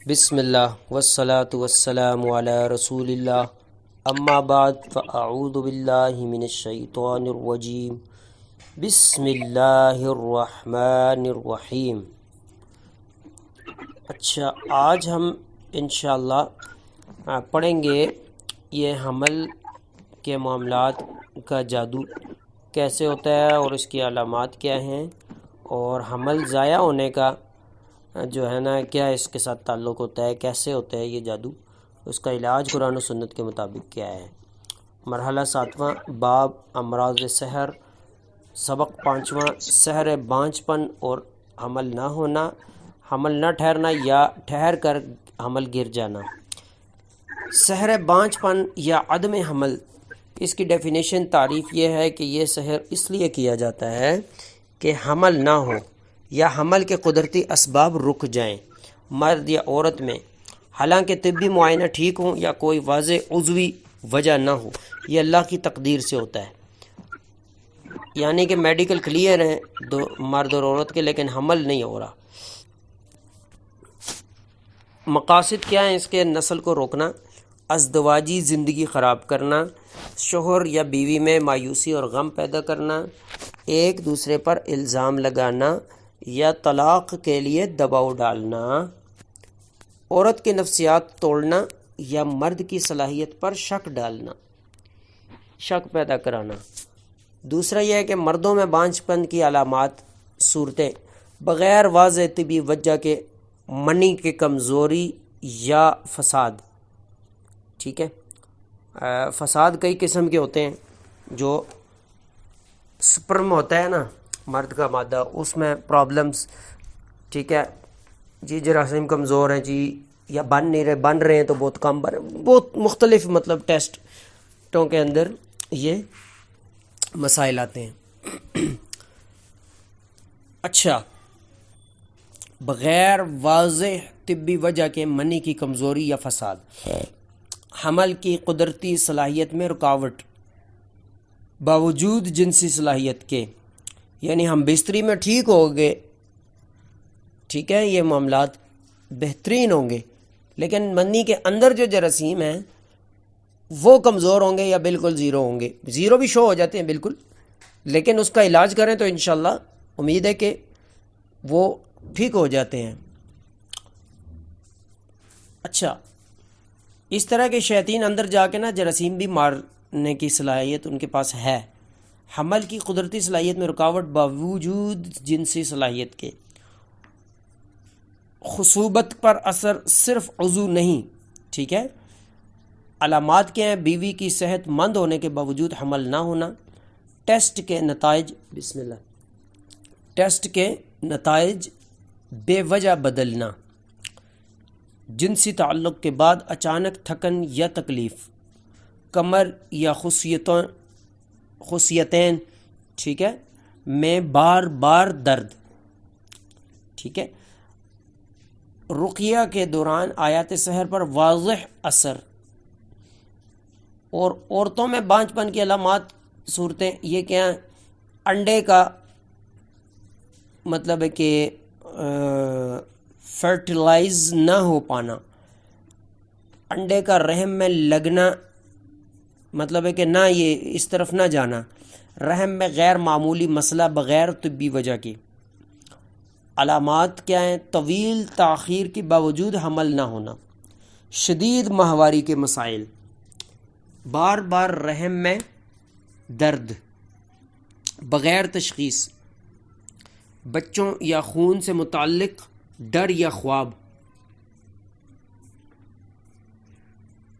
بسم اللہ والصلاة والسلام علی رسول اللہ اما بعد فاعوذ باللہ من الشیطان الرجیم بسم اللہ الرحمن الرحیم۔ اچھا، آج ہم انشاءاللہ پڑھیں گے یہ حمل کے معاملات کا جادو کیسے ہوتا ہے اور اس کی علامات کیا ہیں، اور حمل ضائع ہونے کا جو ہے نا کیا اس کے ساتھ تعلق ہوتا ہے، کیسے ہوتا ہے یہ جادو، اس کا علاج قرآن و سنت کے مطابق کیا ہے۔ مرحلہ 7واں، باب امراض سحر، سبق 5واں، سحر بانجھ پن اور حمل نہ ہونا، حمل نہ ٹھہرنا یا ٹھہر کر حمل گر جانا۔ سحر بانجھ پن یا عدم حمل، اس کی ڈیفینیشن تعریف یہ ہے کہ یہ سحر اس لیے کیا جاتا ہے کہ حمل نہ ہو یا حمل کے قدرتی اسباب رک جائیں مرد یا عورت میں، حالانکہ طبی معائنہ ٹھیک ہوں یا کوئی واضح عضوی وجہ نہ ہو۔ یہ اللہ کی تقدیر سے ہوتا ہے، یعنی کہ میڈیکل کلیئر ہیں دو مرد اور عورت کے، لیکن حمل نہیں ہو رہا۔ مقاصد کیا ہیں اس کے؟ نسل کو روکنا، ازدواجی زندگی خراب کرنا، شوہر یا بیوی میں مایوسی اور غم پیدا کرنا، ایک دوسرے پر الزام لگانا یا طلاق کے لیے دباؤ ڈالنا، عورت کے نفسیات توڑنا یا مرد کی صلاحیت پر شک ڈالنا، شک پیدا کرانا۔ دوسرا یہ ہے کہ مردوں میں بانجھ پن کی علامات صورتیں بغیر واضح طبی وجہ کے منی کی کمزوری یا فساد، ٹھیک ہے۔ فساد کئی قسم کے ہوتے ہیں، جو سپرم ہوتا ہے نا مرد کا مادہ، اس میں پرابلمز، ٹھیک ہے جی، جراثیم کمزور ہیں جی، یا بن نہیں رہے، بن رہے ہیں تو بہت کم بن رہے، بہت مختلف مطلب ٹیسٹوں کے اندر یہ مسائل آتے ہیں۔ اچھا، بغیر واضح طبی وجہ کے منی کی کمزوری یا فساد، حمل کی قدرتی صلاحیت میں رکاوٹ باوجود جنسی صلاحیت کے، یعنی ہم بستری میں ٹھیک ہو گئے، ٹھیک ہے، یہ معاملات بہترین ہوں گے، لیکن منی کے اندر جو جراثیم ہیں وہ کمزور ہوں گے یا بالکل زیرو ہوں گے۔ زیرو بھی شو ہو جاتے ہیں بالکل، لیکن اس کا علاج کریں تو انشاءاللہ امید ہے کہ وہ ٹھیک ہو جاتے ہیں۔ اچھا، اس طرح کے شیاطین اندر جا کے نا جراثیم بھی مارنے کی صلاحیت ان کے پاس ہے۔ حمل کی قدرتی صلاحیت میں رکاوٹ باوجود جنسی صلاحیت کے، خصوبت پر اثر صرف عضو نہیں، ٹھیک ہے۔ علامات کیا ہیں؟ بیوی کی صحت مند ہونے کے باوجود حمل نہ ہونا، ٹیسٹ کے نتائج ٹیسٹ کے نتائج بے وجہ بدلنا، جنسی تعلق کے بعد اچانک تھکن یا تکلیف، کمر یا خصیتین، ٹھیک ہے، میں بار بار درد، ٹھیک ہے۔ رقیہ کے دوران آیات سحر پر واضح اثر، اور عورتوں میں بانجھ پن کی علامات صورتیں یہ کیا ہیں؟ انڈے کا مطلب ہے کہ فرٹیلائز نہ ہو پانا، انڈے کا رحم میں لگنا، مطلب ہے کہ نہ یہ اس طرف نہ جانا، رحم میں غیر معمولی مسئلہ بغیر طبی وجہ کی۔ علامات کیا ہیں؟ طویل تاخیر کے باوجود حمل نہ ہونا، شدید ماہواری کے مسائل، بار بار رحم میں درد بغیر تشخیص، بچوں یا خون سے متعلق ڈر یا خواب،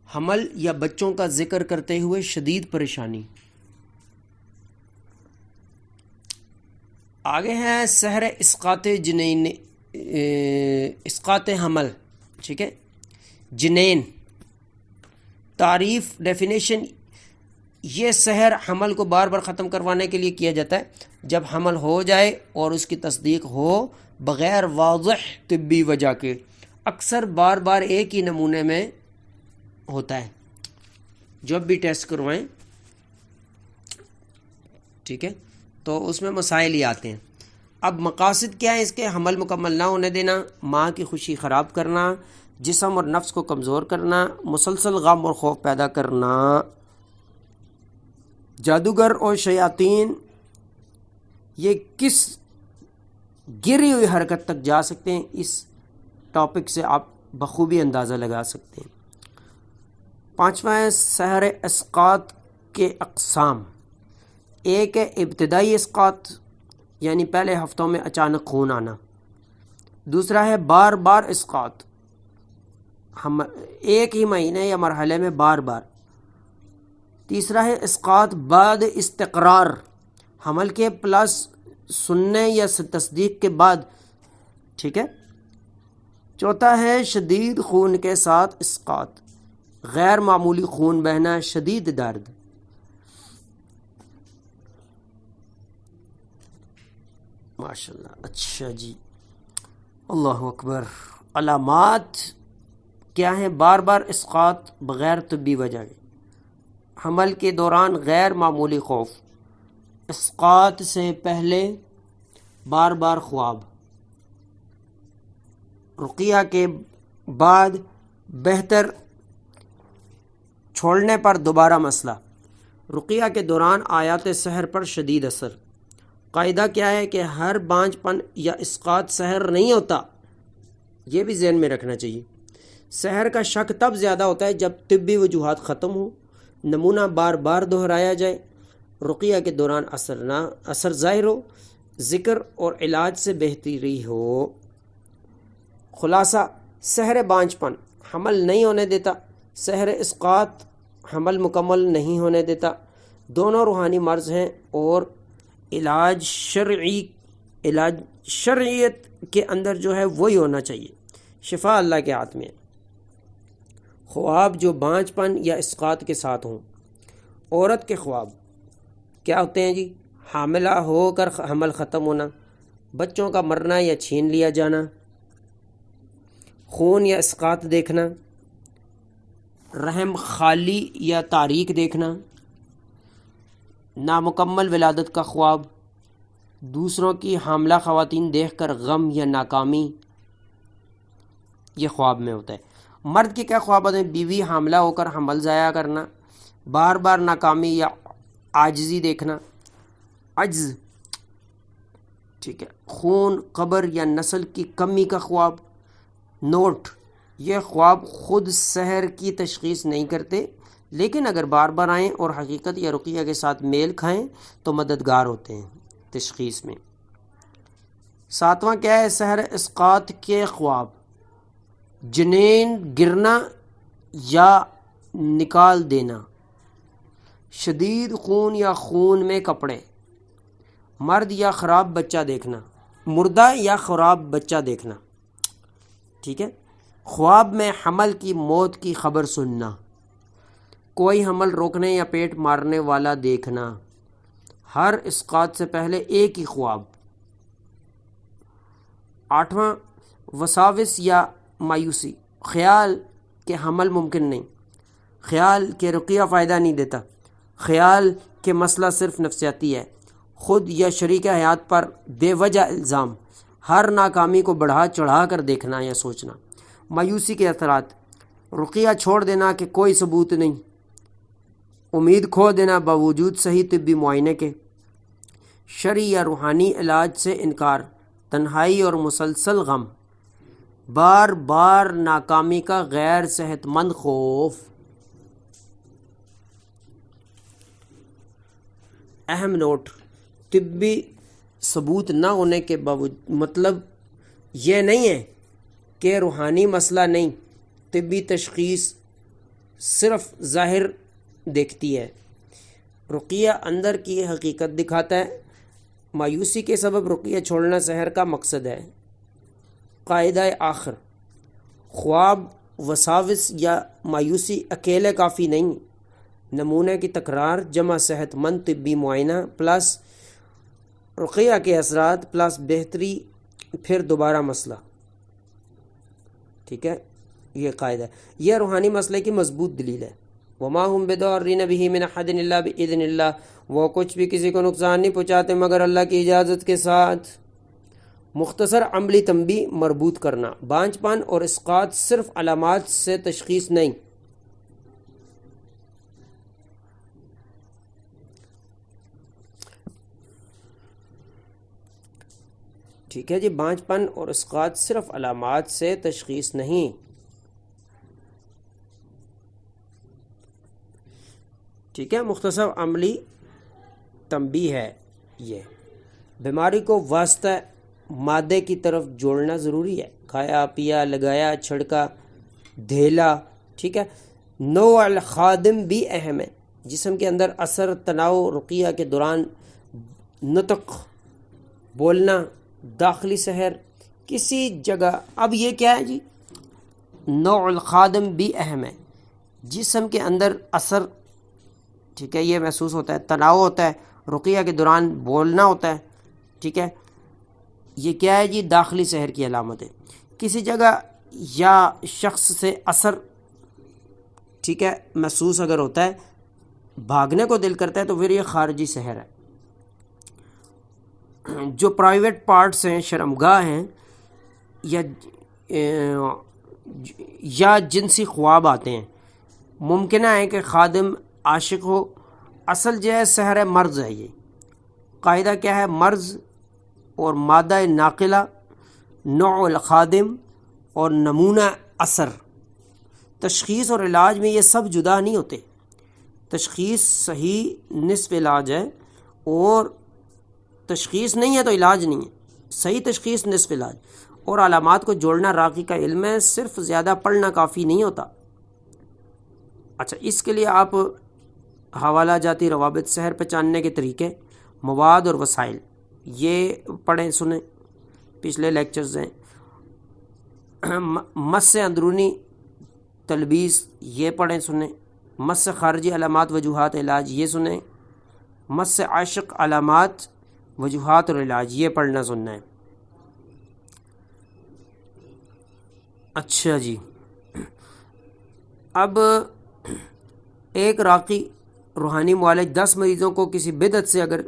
حمل یا بچوں کا ذکر کرتے ہوئے شدید پریشانی۔ آگے ہیں سحر اسقاط حمل، ٹھیک ہے، جنین۔ تعریف ڈیفینیشن، یہ سحر حمل کو بار بار ختم کروانے کے لیے کیا جاتا ہے جب حمل ہو جائے اور اس کی تصدیق ہو بغیر واضح طبی وجہ کے، اکثر بار بار ایک ہی نمونے میں ہوتا ہے، جب بھی ٹیسٹ کروائیں، ٹھیک ہے، تو اس میں مسائل ہی آتے ہیں۔ اب مقاصد کیا ہے اس کے؟ حمل مکمل نہ ہونے دینا، ماں کی خوشی خراب کرنا، جسم اور نفس کو کمزور کرنا، مسلسل غم اور خوف پیدا کرنا۔ جادوگر اور شیاطین یہ کس گری ہوئی حرکت تک جا سکتے ہیں، اس ٹاپک سے آپ بخوبی اندازہ لگا سکتے ہیں۔ پانچواں ہے سحر اسقاط کے اقسام۔ ایک ہے ابتدائی اسقاط، یعنی پہلے ہفتوں میں اچانک خون آنا۔ دوسرا ہے بار بار اسقاط، ایک ہی مہینے یا مرحلے میں بار بار۔ تیسرا ہے اسقاط بعد استقرار، حمل کے پلس سننے یا تصدیق کے بعد، ٹھیک ہے۔ چوتھا ہے شدید خون کے ساتھ اسقاط، غیر معمولی خون بہنا، شدید درد۔ ماشاءاللہ، اچھا جی، اللہ اکبر۔ علامات کیا ہیں بار بار اسقاط بغیر طبی وجہ کے؟ حمل کے دوران غیر معمولی خوف، اسقاط سے پہلے بار بار خواب، رقیہ کے بعد بہتر چھوڑنے پر دوبارہ مسئلہ، رقیہ کے دوران آیات سحر پر شدید اثر۔ قاعدہ کیا ہے کہ ہر بانجھ پن یا اسقاط سحر نہیں ہوتا، یہ بھی ذہن میں رکھنا چاہیے۔ سحر کا شک تب زیادہ ہوتا ہے جب طبی وجوہات ختم ہوں، نمونہ بار بار دہرایا جائے، رقیہ کے دوران اثر ظاہر ہو، ذکر اور علاج سے بہتری ہو۔ خلاصہ، سحر بانجھ پن حمل نہیں ہونے دیتا، سحر اسقاط حمل مکمل نہیں ہونے دیتا، دونوں روحانی مرض ہیں اور علاج شرعیت کے اندر جو ہے وہی ہونا چاہیے، شفا اللہ کے ہاتھ میں۔ خواب جو بانجھ پن یا اسقاط کے ساتھ ہوں۔ عورت کے خواب کیا ہوتے ہیں جی؟ حاملہ ہو کر حمل ختم ہونا، بچوں کا مرنا یا چھین لیا جانا، خون یا اسقاط دیکھنا، رحم خالی یا تاریک دیکھنا، نامکمل ولادت کا خواب، دوسروں کی حاملہ خواتین دیکھ کر غم یا ناکامی، یہ خواب میں ہوتا ہے۔ مرد کے کیا خواب ہوتے ہیں؟ بیوی حاملہ ہو کر حمل ضائع کرنا، بار بار ناکامی یا عاجزی دیکھنا، عجز، ٹھیک ہے، خون، قبر یا نسل کی کمی کا خواب۔ نوٹ: یہ خواب خود سحر کی تشخیص نہیں کرتے، لیکن اگر بار بار آئیں اور حقیقت یا رقیہ کے ساتھ میل کھائیں تو مددگار ہوتے ہیں تشخیص میں۔ ساتواں کیا ہے؟ سحر اسقاط کے خواب: جنین گرنا یا نکال دینا، شدید خون یا خون میں کپڑے، مرد یا خراب بچہ دیکھنا، مردہ یا خراب بچہ دیکھنا، ٹھیک ہے۔ خواب میں حمل کی موت کی خبر سننا، کوئی حمل روکنے یا پیٹ مارنے والا دیکھنا، ہر اسقاط سے پہلے ایک ہی خواب۔ آٹھواں، وساوس یا مایوسی، خیال کہ حمل ممکن نہیں، خیال کہ رقیہ فائدہ نہیں دیتا، خیال کہ مسئلہ صرف نفسیاتی ہے، خود یا شریک حیات پر بے وجہ الزام، ہر ناکامی کو بڑھا چڑھا کر دیکھنا یا سوچنا۔ مایوسی کے اثرات: رقیہ چھوڑ دینا کہ کوئی ثبوت نہیں، امید کھو دینا باوجود صحیح طبی معائنے کے، شرعی یا روحانی علاج سے انکار، تنہائی اور مسلسل غم، بار بار ناکامی کا غیر صحت مند خوف۔ اہم نوٹ: طبی ثبوت نہ ہونے کے باوجود مطلب یہ نہیں ہے کہ روحانی مسئلہ نہیں، طبی تشخیص صرف ظاہر دیکھتی ہے، رقیہ اندر کی حقیقت دکھاتا ہے۔ مایوسی کے سبب رقیہ چھوڑنا سحر کا مقصد ہے۔ قاعدہ آخر: خواب، وساوس یا مایوسی اکیلے کافی نہیں، نمونے کی تکرار جمع صحت مند طبی معائنہ پلس رقیہ کے اثرات پلس بہتری، پھر دوبارہ مسئلہ، ٹھیک ہے، یہ قاعدہ ہے، یہ روحانی مسئلے کی مضبوط دلیل ہے۔ وما هم بضارین بہ من احد الا باذن اللہ، وہ کچھ بھی کسی کو نقصان نہیں پہنچاتے مگر اللہ کی اجازت کے ساتھ۔ مختصر عملی تنبیہ مربوط کرنا، بانجھ پن اور اسقاط صرف علامات سے تشخیص نہیں۔ ٹھیک ہے جی، بانجھ پن اور اسقاط صرف علامات سے تشخیص نہیں۔ ٹھیک ہے، مختصر عملی تنبیہ ہے یہ۔ بیماری کو واسطہ مادے کی طرف جوڑنا ضروری ہے، کھایا پیا، لگایا چھڑکا، دھیلا۔ ٹھیک ہے، نوع الخادم بھی اہم ہے، جسم کے اندر اثر، تناؤ، رقیہ کے دوران نطق، بولنا، داخلی سحر، کسی جگہ۔ اب یہ کیا ہے جی؟ نوع الخادم بھی اہم ہے، جسم کے اندر اثر، ٹھیک ہے، یہ محسوس ہوتا ہے، تناؤ ہوتا ہے، رقیہ کے دوران بولنا ہوتا ہے۔ ٹھیک ہے، یہ کیا ہے جی؟ داخلی سحر کی علامت ہے۔ کسی جگہ یا شخص سے اثر، ٹھیک ہے، محسوس اگر ہوتا ہے، بھاگنے کو دل کرتا ہے، تو پھر یہ خارجی سحر ہے۔ جو پرائیویٹ پارٹس ہیں، شرمگاہ ہیں، یا جنسی خواب آتے ہیں، ممکنہ ہے کہ خادم عاشق ہو۔ اصل جو ہے سحر مرض ہے۔ یہ قاعدہ کیا ہے؟ مرض اور مادہ ناقلہ، نوع الخادم اور نمونہ اثر۔ تشخیص اور علاج میں یہ سب جدا نہیں ہوتے۔ تشخیص صحیح نصف علاج ہے، اور تشخیص نہیں ہے تو علاج نہیں ہے۔ صحیح تشخیص نصف علاج، اور علامات کو جوڑنا راقی کا علم ہے، صرف زیادہ پڑھنا کافی نہیں ہوتا۔ اچھا، اس کے لیے آپ حوالہ جاتی روابط، سحر پہچاننے کے طریقے، مواد اور وسائل، یہ پڑھیں سنیں، پچھلے لیکچرز ہیں۔ مس اندرونی تلبیس، یہ پڑھیں سنیں۔ مس خارجی علامات، وجوہات، علاج، یہ سنیں۔ مس عاشق، علامات، وجوہات اور علاج، یہ پڑھنا سننا ہے۔ اچھا جی، اب ایک راقی روحانی معالج 10 مریضوں کو کسی بدعت سے اگر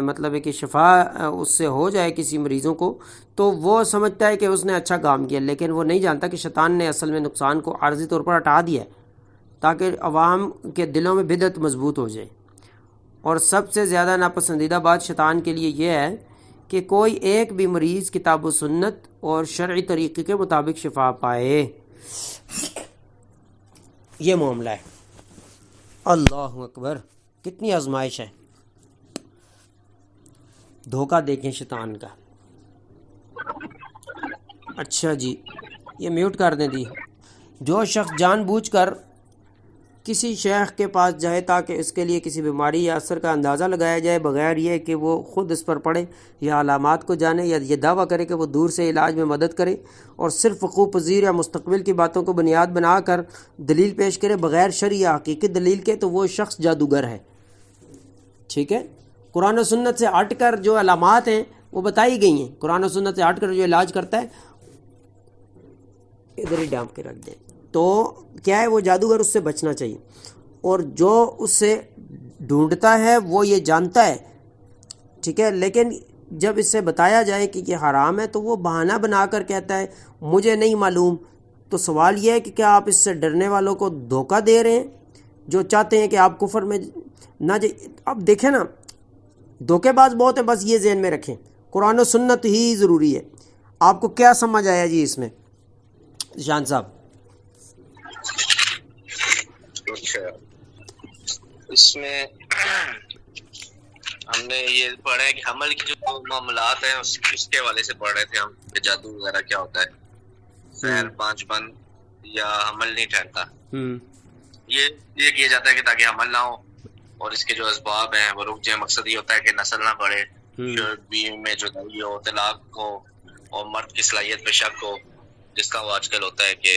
مطلب ہے کہ شفا اس سے ہو جائے کسی مریضوں کو، تو وہ سمجھتا ہے کہ اس نے اچھا کام کیا، لیکن وہ نہیں جانتا کہ شیطان نے اصل میں نقصان کو عارضی طور پر ہٹا دیا ہے، تاکہ عوام کے دلوں میں بدعت مضبوط ہو جائے۔ اور سب سے زیادہ ناپسندیدہ بات شیطان کے لیے یہ ہے کہ کوئی ایک بھی مریض کتاب و سنت اور شرعی طریقے کے مطابق شفا پائے۔ یہ معاملہ ہے۔ اللہ اکبر، کتنی آزمائش ہے۔ دھوکہ دیکھیں شیطان کا۔ اچھا جی، یہ میوٹ کر دیں دی۔ جو شخص جان بوجھ کر کسی شیخ کے پاس جائے تاکہ اس کے لیے کسی بیماری یا اثر کا اندازہ لگایا جائے، بغیر یہ کہ وہ خود اس پر پڑھے یا علامات کو جانے، یا یہ دعویٰ کرے کہ وہ دور سے علاج میں مدد کرے، اور صرف وقوع پذیر یا مستقبل کی باتوں کو بنیاد بنا کر دلیل پیش کرے بغیر شرعی یا حقیقی دلیل کے، تو وہ شخص جادوگر ہے۔ ٹھیک ہے، قرآن و سنت سے ہٹ کر جو علامات ہیں وہ بتائی گئی ہیں، قرآن و سنت سے ہٹ کر جو علاج کرتا ہے، ادھر ہی ڈانپ کے رکھ دیں، تو کیا ہے، وہ جادوگر، اس سے بچنا چاہیے۔ اور جو اس سے ڈھونڈتا ہے وہ یہ جانتا ہے، ٹھیک ہے، لیکن جب اس سے بتایا جائے کہ یہ حرام ہے تو وہ بہانہ بنا کر کہتا ہے مجھے نہیں معلوم۔ تو سوال یہ ہے کہ کیا آپ اس سے ڈرنے والوں کو دھوکہ دے رہے ہیں جو چاہتے ہیں کہ آپ کفر میں نہ جائیں؟ اب دیکھیں نا، دھوکے باز بہت ہیں، بس یہ ذہن میں رکھیں، قرآن و سنت ہی ضروری ہے۔ آپ کو کیا سمجھ آیا جی اس میں شان صاحب؟ اچھا، اس میں ہم نے یہ پڑھا ہے کہ حمل کی جو معاملات ہیں اس کے حوالے سے پڑھ رہے تھے ہم، کہ جادو وغیرہ کیا ہوتا ہے، سحر، پانچ بند یا حمل نہیں ٹھہرتا۔ یہ کیا جاتا ہے کہ تاکہ حمل نہ ہو اور اس کے جو اسباب ہیں وہ رک جائیں۔ مقصد یہ ہوتا ہے کہ نسل نہ بڑھے، بیوی میں جدائی ہو، طلاق ہو، اور مرد کی صلاحیت پہ شک ہو، جس کا وہ آج کل ہوتا ہے کہ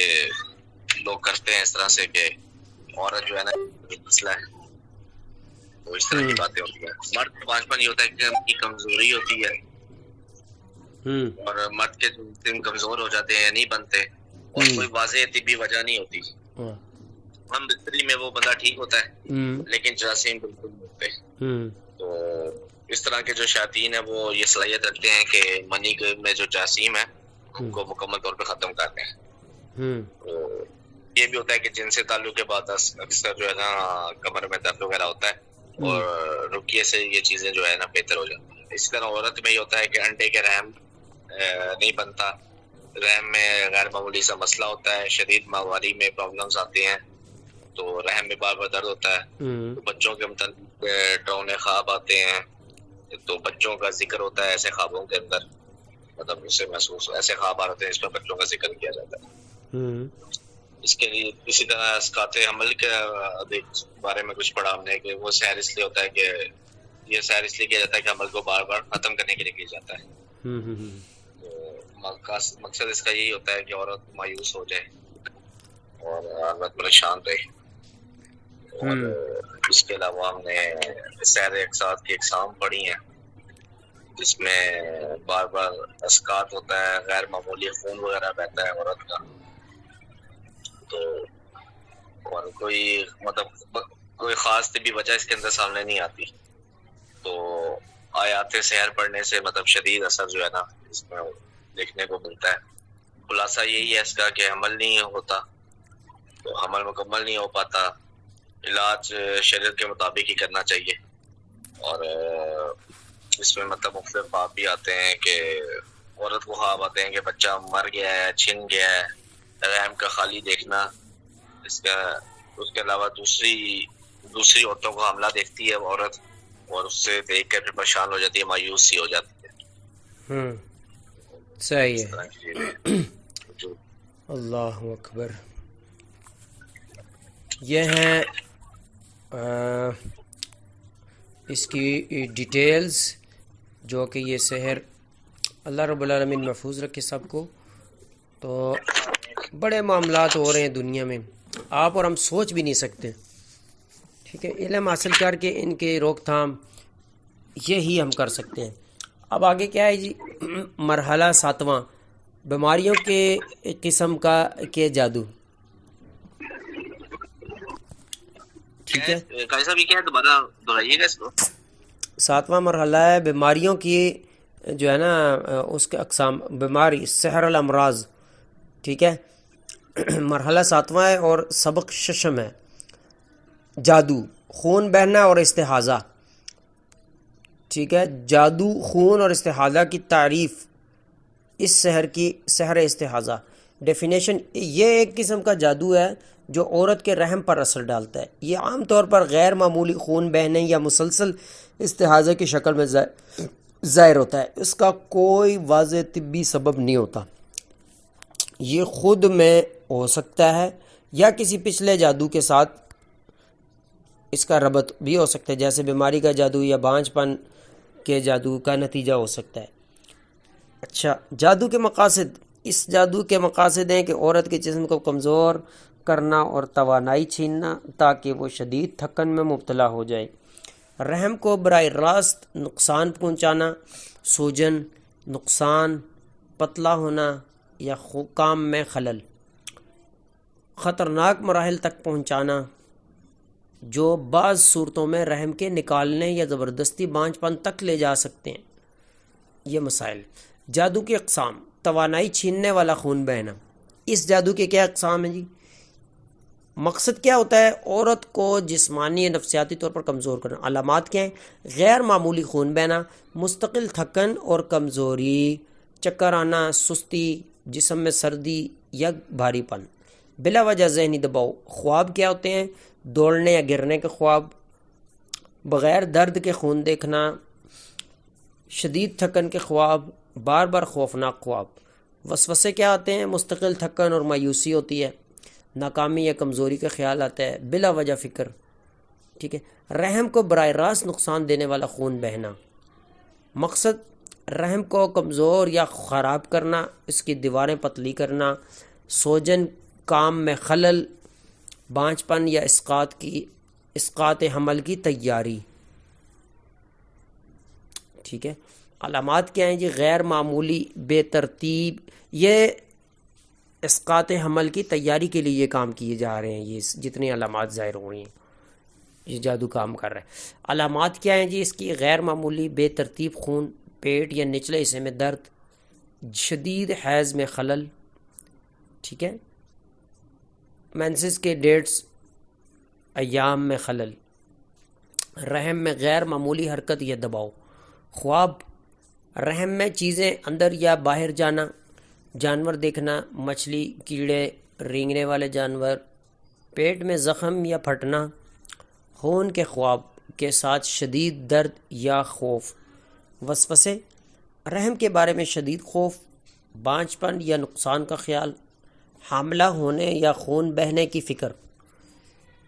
لوگ کرتے ہیں اس طرح سے کہ عورت جو ہے نا مسئلہ ہے، تو اس طرح کی باتیں ہوتی ہیں۔ مرد پانچ پن یہ ہوتا ہے کہ ان کی کمزوری ہوتی ہے، اور مرد کے جسم کمزور ہو جاتے ہیں، نہیں بنتے، اور کوئی واضح طبی وجہ نہیں ہوتی۔ ہم بستری میں وہ بندہ ٹھیک ہوتا ہے لیکن جراثیم بالکل نہیں ہوتے، تو اس طرح کے جو شیاطین ہیں وہ یہ صلاحیت رکھتے ہیں کہ منی میں جو جراثیم ہے ان کو مکمل طور پہ ختم کر دیں. تو یہ بھی ہوتا ہے کہ جن سے تعلق کے بعد اکثر جو ہے نا کمر میں درد وغیرہ ہوتا ہے اور رقیے سے یہ چیزیں جو ہے نا بہتر ہو جاتی ہیں. اسی طرح عورت میں یہ ہوتا ہے کہ انڈے کے رحم نہیں بنتا، رحم میں غیر معمولی سا مسئلہ ہوتا ہے، شدید ماہواری میں پرابلمز آتی ہیں، تو رحم میں بار بار درد ہوتا ہے، تو بچوں کے متعلق ڈراؤنے خواب آتے ہیں، تو بچوں کا ذکر ہوتا ہے ایسے خوابوں کے اندر، مطلب اسے محسوس ایسے خواب آ رہے ہیں اس میں بچوں کا ذکر کیا جاتا ہے. اس کے لیے اسی طرح اسقاط حمل کے بارے میں کچھ پڑھا ہم نے کہ وہ سحر اس لیے ہوتا ہے کہ یہ سحر اس لیے کیا جاتا ہے کہ حمل کو بار بار ختم کرنے کے لیے کیا جاتا ہے. مقصد اس کا یہی ہوتا ہے کہ عورت مایوس ہو جائے اور عورت پریشان رہے. اور اس کے علاوہ ہم نے سحر اقساط کی اقسام پڑھی ہیں جس میں بار بار اسقاط ہوتا ہے، غیر معمولی خون وغیرہ بہتا ہے عورت کا، تو اور کوئی خاص طبی وجہ اس کے اندر سامنے نہیں آتی، تو آیات سحر پڑھنے سے مطلب شدید اثر جو ہے نا اس میں دیکھنے کو ملتا ہے. خلاصہ یہی ہے اس کا کہ حمل نہیں ہوتا، تو حمل مکمل نہیں ہو پاتا، علاج شریعت کے مطابق ہی کرنا چاہیے. اور اس میں مطلب مختلف خواب بھی آتے ہیں کہ عورت کو خواب آتے ہیں کہ بچہ مر گیا ہے، چھن گیا ہے، رحم کا خالی دیکھنا. اس کے علاوہ دوسری عورتوں کو حاملہ دیکھتی ہے عورت اور اس سے دیکھ کر پھر پریشان ہو جاتی ہے، مایوس سی ہو جاتی ہے. صحیح ہے. اللہ اکبر. یہ ہیں اس کی ڈیٹیلز جو کہ یہ سحر اللہ رب العالمین محفوظ رکھے سب کو. تو بڑے معاملات ہو رہے ہیں دنیا میں، آپ اور ہم سوچ بھی نہیں سکتے. ٹھیک ہے، علم حاصل کر کے ان کے روک تھام یہی ہم کر سکتے ہیں. اب آگے کیا ہے جی؟ مرحلہ 7واں، بیماریوں کے قسم کے جادو. ٹھیک ہے، کیسا بھی کیا ہے دوبارہ دہرائیے گا اس کو. 7واں مرحلہ ہے بیماریوں کی جو ہے نا اس کے اقسام، بیماری سحر الامراض. ٹھیک ہے، مرحلہ 7واں ہے اور سبق 6 ہے، جادو، خون بہنا اور استحاضہ. ٹھیک ہے، جادو، خون اور استحاضہ کی تعریف. اس سحر استحاضہ ڈیفینیشن، یہ ایک قسم کا جادو ہے جو عورت کے رحم پر اثر ڈالتا ہے. یہ عام طور پر غیر معمولی خون بہنے یا مسلسل استحاضہ کی شکل میں ظاہر ہوتا ہے. اس کا کوئی واضح طبی سبب نہیں ہوتا. یہ خود میں ہو سکتا ہے یا کسی پچھلے جادو کے ساتھ اس کا ربط بھی ہو سکتا ہے، جیسے بیماری کا جادو یا بانجھ پن کے جادو کا نتیجہ ہو سکتا ہے. اچھا، جادو کے مقاصد. اس جادو کے مقاصد ہیں کہ عورت کے جسم کو کمزور کرنا اور توانائی چھیننا تاکہ وہ شدید تھکن میں مبتلا ہو جائے، رحم کو براہ راست نقصان پہنچانا، سوجن، نقصان، پتلا ہونا یا کام میں خلل، خطرناک مراحل تک پہنچانا جو بعض صورتوں میں رحم کے نکالنے یا زبردستی بانجھ پن تک لے جا سکتے ہیں. یہ مسائل. جادو کی اقسام. توانائی چھیننے والا خون بہنا. اس جادو کے کیا اقسام ہیں جی؟ مقصد کیا ہوتا ہے؟ عورت کو جسمانی یا نفسیاتی طور پر کمزور کرنا. علامات کیا ہیں؟ غیر معمولی خون بہنا، مستقل تھکن اور کمزوری، چکر آنا، سستی، جسم میں سردی یا بھاری پن، بلا وجہ ذہنی دباؤ. خواب کیا ہوتے ہیں؟ دوڑنے یا گرنے کے خواب، بغیر درد کے خون دیکھنا، شدید تھکن کے خواب، بار بار خوفناک خواب. وسوسے کیا آتے ہیں؟ مستقل تھکن اور مایوسی ہوتی ہے، ناکامی یا کمزوری کا خیال آتا ہے، بلا وجہ فکر. ٹھیک ہے، رحم کو براہ راست نقصان دینے والا خون بہنا. مقصد رحم کو کمزور یا خراب کرنا، اس کی دیواریں پتلی کرنا، سوجن، کام میں خلل، بانجھ پن یا اسقاط حمل کی تیاری. ٹھیک ہے، علامات کیا ہیں جی؟ غیر معمولی، بے ترتیب. یہ اسقاط حمل کی تیاری کے لیے یہ کام کیے جا رہے ہیں، یہ جتنی علامات ظاہر ہو رہی ہیں. یہ جادو کام کر رہا ہے۔ علامات کیا ہیں جی اس کی؟ غیر معمولی بے ترتیب خون، پیٹ یا نچلے حصے میں درد، شدید حیض میں خلل، ٹھیک ہے، مینسس کے ڈیٹس ایام میں خلل، رحم میں غیر معمولی حرکت یا دباؤ، خواب، رحم میں چیزیں اندر یا باہر جانا، جانور دیکھنا، مچھلی، کیڑے، رینگنے والے جانور، پیٹ میں زخم یا پھٹنا، خون کے خواب کے ساتھ شدید درد یا خوف، وسوسے، رحم کے بارے میں شدید خوف، بانجھپن یا نقصان کا خیال، حاملہ ہونے یا خون بہنے کی فکر۔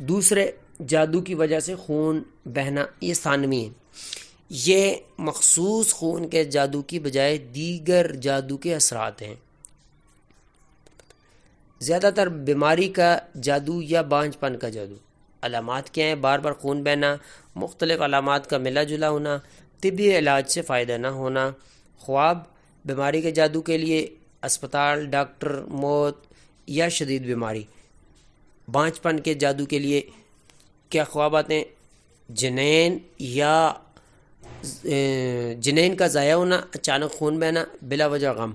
دوسرے جادو کی وجہ سے خون بہنا، یہ ثانوی ہے، یہ مخصوص خون کے جادو کی بجائے دیگر جادو کے اثرات ہیں۔ زیادہ تر بیماری کا جادو یا بانجھ پن کا جادو۔ علامات کیا ہیں؟ بار بار خون بہنا، مختلف علامات کا ملا جلا ہونا، طبی علاج سے فائدہ نہ ہونا، خواب، بیماری کے جادو کے لیے اسپتال، ڈاکٹر، موت یا شدید بیماری۔ بانجھ پن کے جادو کے لیے کیا خواب آتے ہیں؟ جنین یا جنین کا ضائع ہونا، اچانک خون بہنا، بلا وجہ غم۔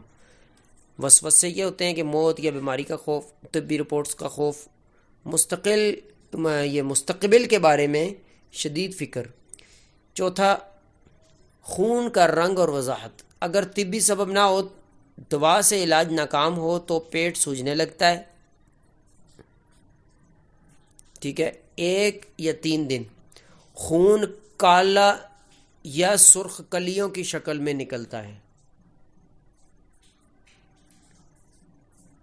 وسوسے یہ ہوتے ہیں کہ موت یا بیماری کا خوف، طبی رپورٹس کا خوف، مستقبل کے بارے میں شدید فکر۔ چوتھا، خون کا رنگ اور وضاحت۔ اگر طبی سبب نہ ہو، دوا سے علاج ناکام ہو تو پیٹ سوجنے لگتا ہے، ٹھیک ہے، 1 یا 3 دن، خون کالا یا سرخ کلیوں کی شکل میں نکلتا ہے،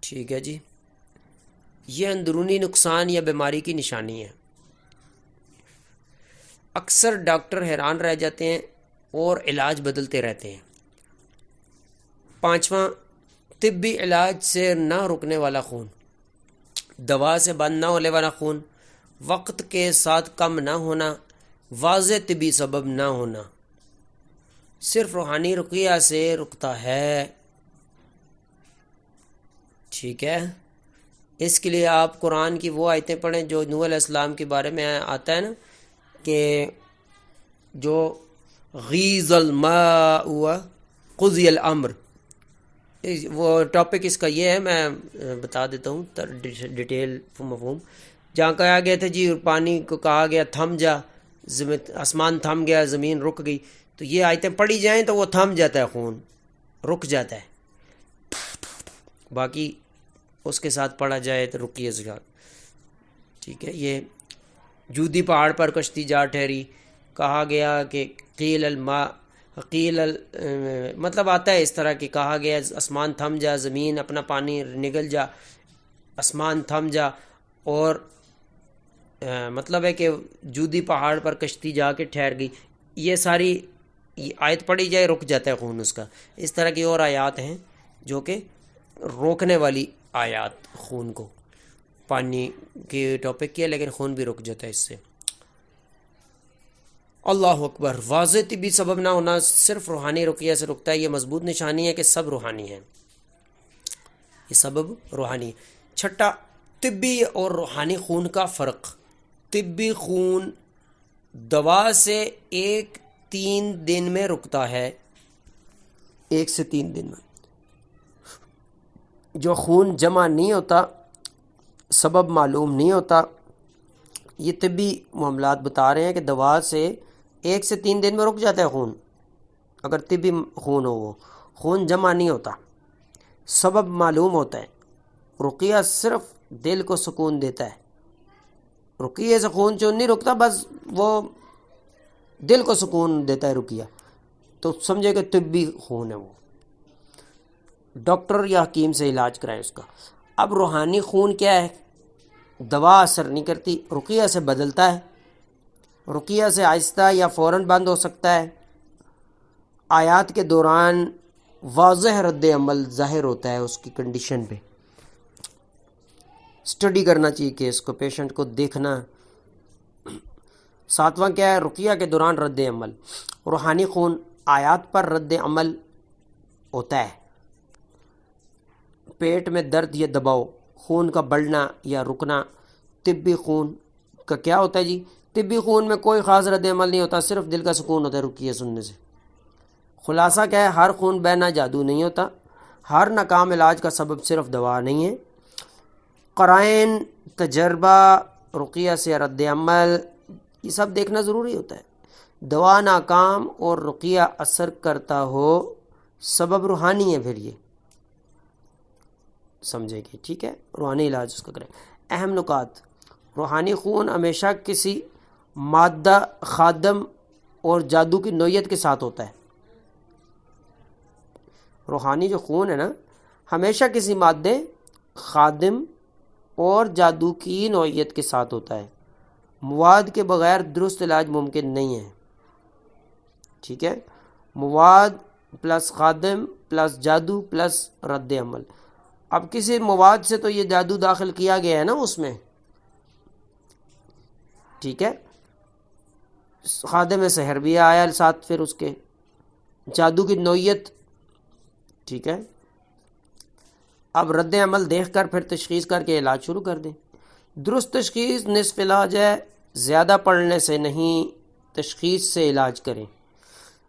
ٹھیک ہے جی، یہ اندرونی نقصان یا بیماری کی نشانی ہے۔ اکثر ڈاکٹر حیران رہ جاتے ہیں اور علاج بدلتے رہتے ہیں۔ 5واں، طبی علاج سے نہ رکنے والا خون، دوا سے بند نہ ہونے والا خون، وقت کے ساتھ کم نہ ہونا، واضح طبی سبب نہ ہونا، صرف روحانی رقیہ سے رکتا ہے، ٹھیک ہے۔ اس کے لیے آپ قرآن کی وہ آیتیں پڑھیں جو نوح علیہ السلام کے بارے میں آتا ہے نا کہ جو غیظ الماء وقضی الامر، وہ ٹاپک اس کا یہ ہے، میں بتا دیتا ہوں ڈیٹیل مفہوم۔ جہاں کہا گیا تھا جی پانی کو کہا گیا تھم جا، آسمان تھم گیا، زمین رک گئی، تو یہ آیتیں پڑھی جائیں تو وہ تھم جاتا ہے، خون رک جاتا ہے، باقی اس کے ساتھ پڑھا جائے تو رکیے زکات، ٹھیک ہے۔ یہ جودی پہاڑ پر کشتی جا ٹھہری، کہا گیا کہ قیل الماء مطلب آتا ہے اس طرح کہ کہا گیا آسمان تھم جا، زمین اپنا پانی نگل جا، آسمان تھم جا، اور مطلب ہے کہ جودی پہاڑ پر کشتی جا کے ٹھہر گئی، یہ ساری آیت پڑھی جائے رک جاتا ہے خون اس کا۔ اس طرح کی اور آیات ہیں جو کہ روکنے والی آیات، خون کو، پانی کے ٹاپک کیا لیکن خون بھی رک جاتا ہے اس سے۔ اللہ اکبر۔ واضح طبی سبب نہ ہونا صرف روحانی رقیہ سے رکتا ہے، یہ مضبوط نشانی ہے کہ سب روحانی ہے، یہ سبب روحانی ہے۔ چھٹا، طبی اور روحانی خون کا فرق۔ طبی خون دوا سے 1-3 دن میں رکتا ہے، 1 سے 3 دن میں۔ جو خون جمع نہیں ہوتا، سبب معلوم نہیں ہوتا، یہ طبی معاملات بتا رہے ہیں کہ دوا سے 1 سے 3 دن میں رک جاتا ہے خون، اگر طبی خون ہو، وہ خون جمع نہیں ہوتا، سبب معلوم ہوتا ہے۔ رقیہ صرف دل کو سکون دیتا ہے، رقیہ سے خون جو نہیں رکتا، بس وہ دل کو سکون دیتا ہے رقیہ، تو سمجھے کہ طبی خون ہے، وہ ڈاکٹر یا حکیم سے علاج کرائے اس کا۔ اب روحانی خون کیا ہے؟ دوا اثر نہیں کرتی، رقیہ سے بدلتا ہے، رقیہ سے آہستہ یا فوراً بند ہو سکتا ہے، آیات کے دوران واضح رد عمل ظاہر ہوتا ہے اس کی کنڈیشن پہ۔ اسٹڈی کرنا چاہیے کہ اس کو، پیشنٹ کو دیکھنا۔ 7واں کیا ہے؟ رقیہ کے دوران رد عمل۔ روحانی خون آیات پر رد عمل ہوتا ہے، پیٹ میں درد یا دباؤ، خون کا بڑھنا یا رکنا۔ طبی خون کا کیا ہوتا ہے جی؟ طبی خون میں کوئی خاص رد عمل نہیں ہوتا، صرف دل کا سکون ہوتا ہے رقیہ سننے سے۔ خلاصہ کیا ہے، ہر خون بہنا جادو نہیں ہوتا، ہر ناکام علاج کا سبب صرف دوا نہیں ہے۔ قرائن، تجربہ، رقیہ سے رد عمل، یہ سب دیکھنا ضروری ہوتا ہے۔ دوا ناکام اور رقیہ اثر کرتا ہو، سبب روحانی ہے، پھر یہ سمجھے گی، ٹھیک ہے، روحانی علاج اس کا کریں۔ اہم نکات: روحانی خون ہمیشہ کسی مادہ، خادم اور جادو کی نوعیت کے ساتھ ہوتا ہے۔ روحانی جو خون ہے نا، ہمیشہ کسی مادے، خادم اور جادو کی نوعیت کے ساتھ ہوتا ہے۔ مواد کے بغیر درست علاج ممکن نہیں ہے، ٹھیک ہے۔ مواد پلس خادم پلس جادو پلس رد عمل۔ اب کسی مواد سے تو یہ جادو داخل کیا گیا ہے نا اس میں، ٹھیک ہے، خادم سحر بھی آیا ساتھ، پھر اس کے جادو کی نوعیت، ٹھیک ہے۔ اب رد عمل دیکھ کر پھر تشخیص کر کے علاج شروع کر دیں۔ درست تشخیص نصف علاج ہے، زیادہ پڑھنے سے نہیں، تشخیص سے علاج کریں۔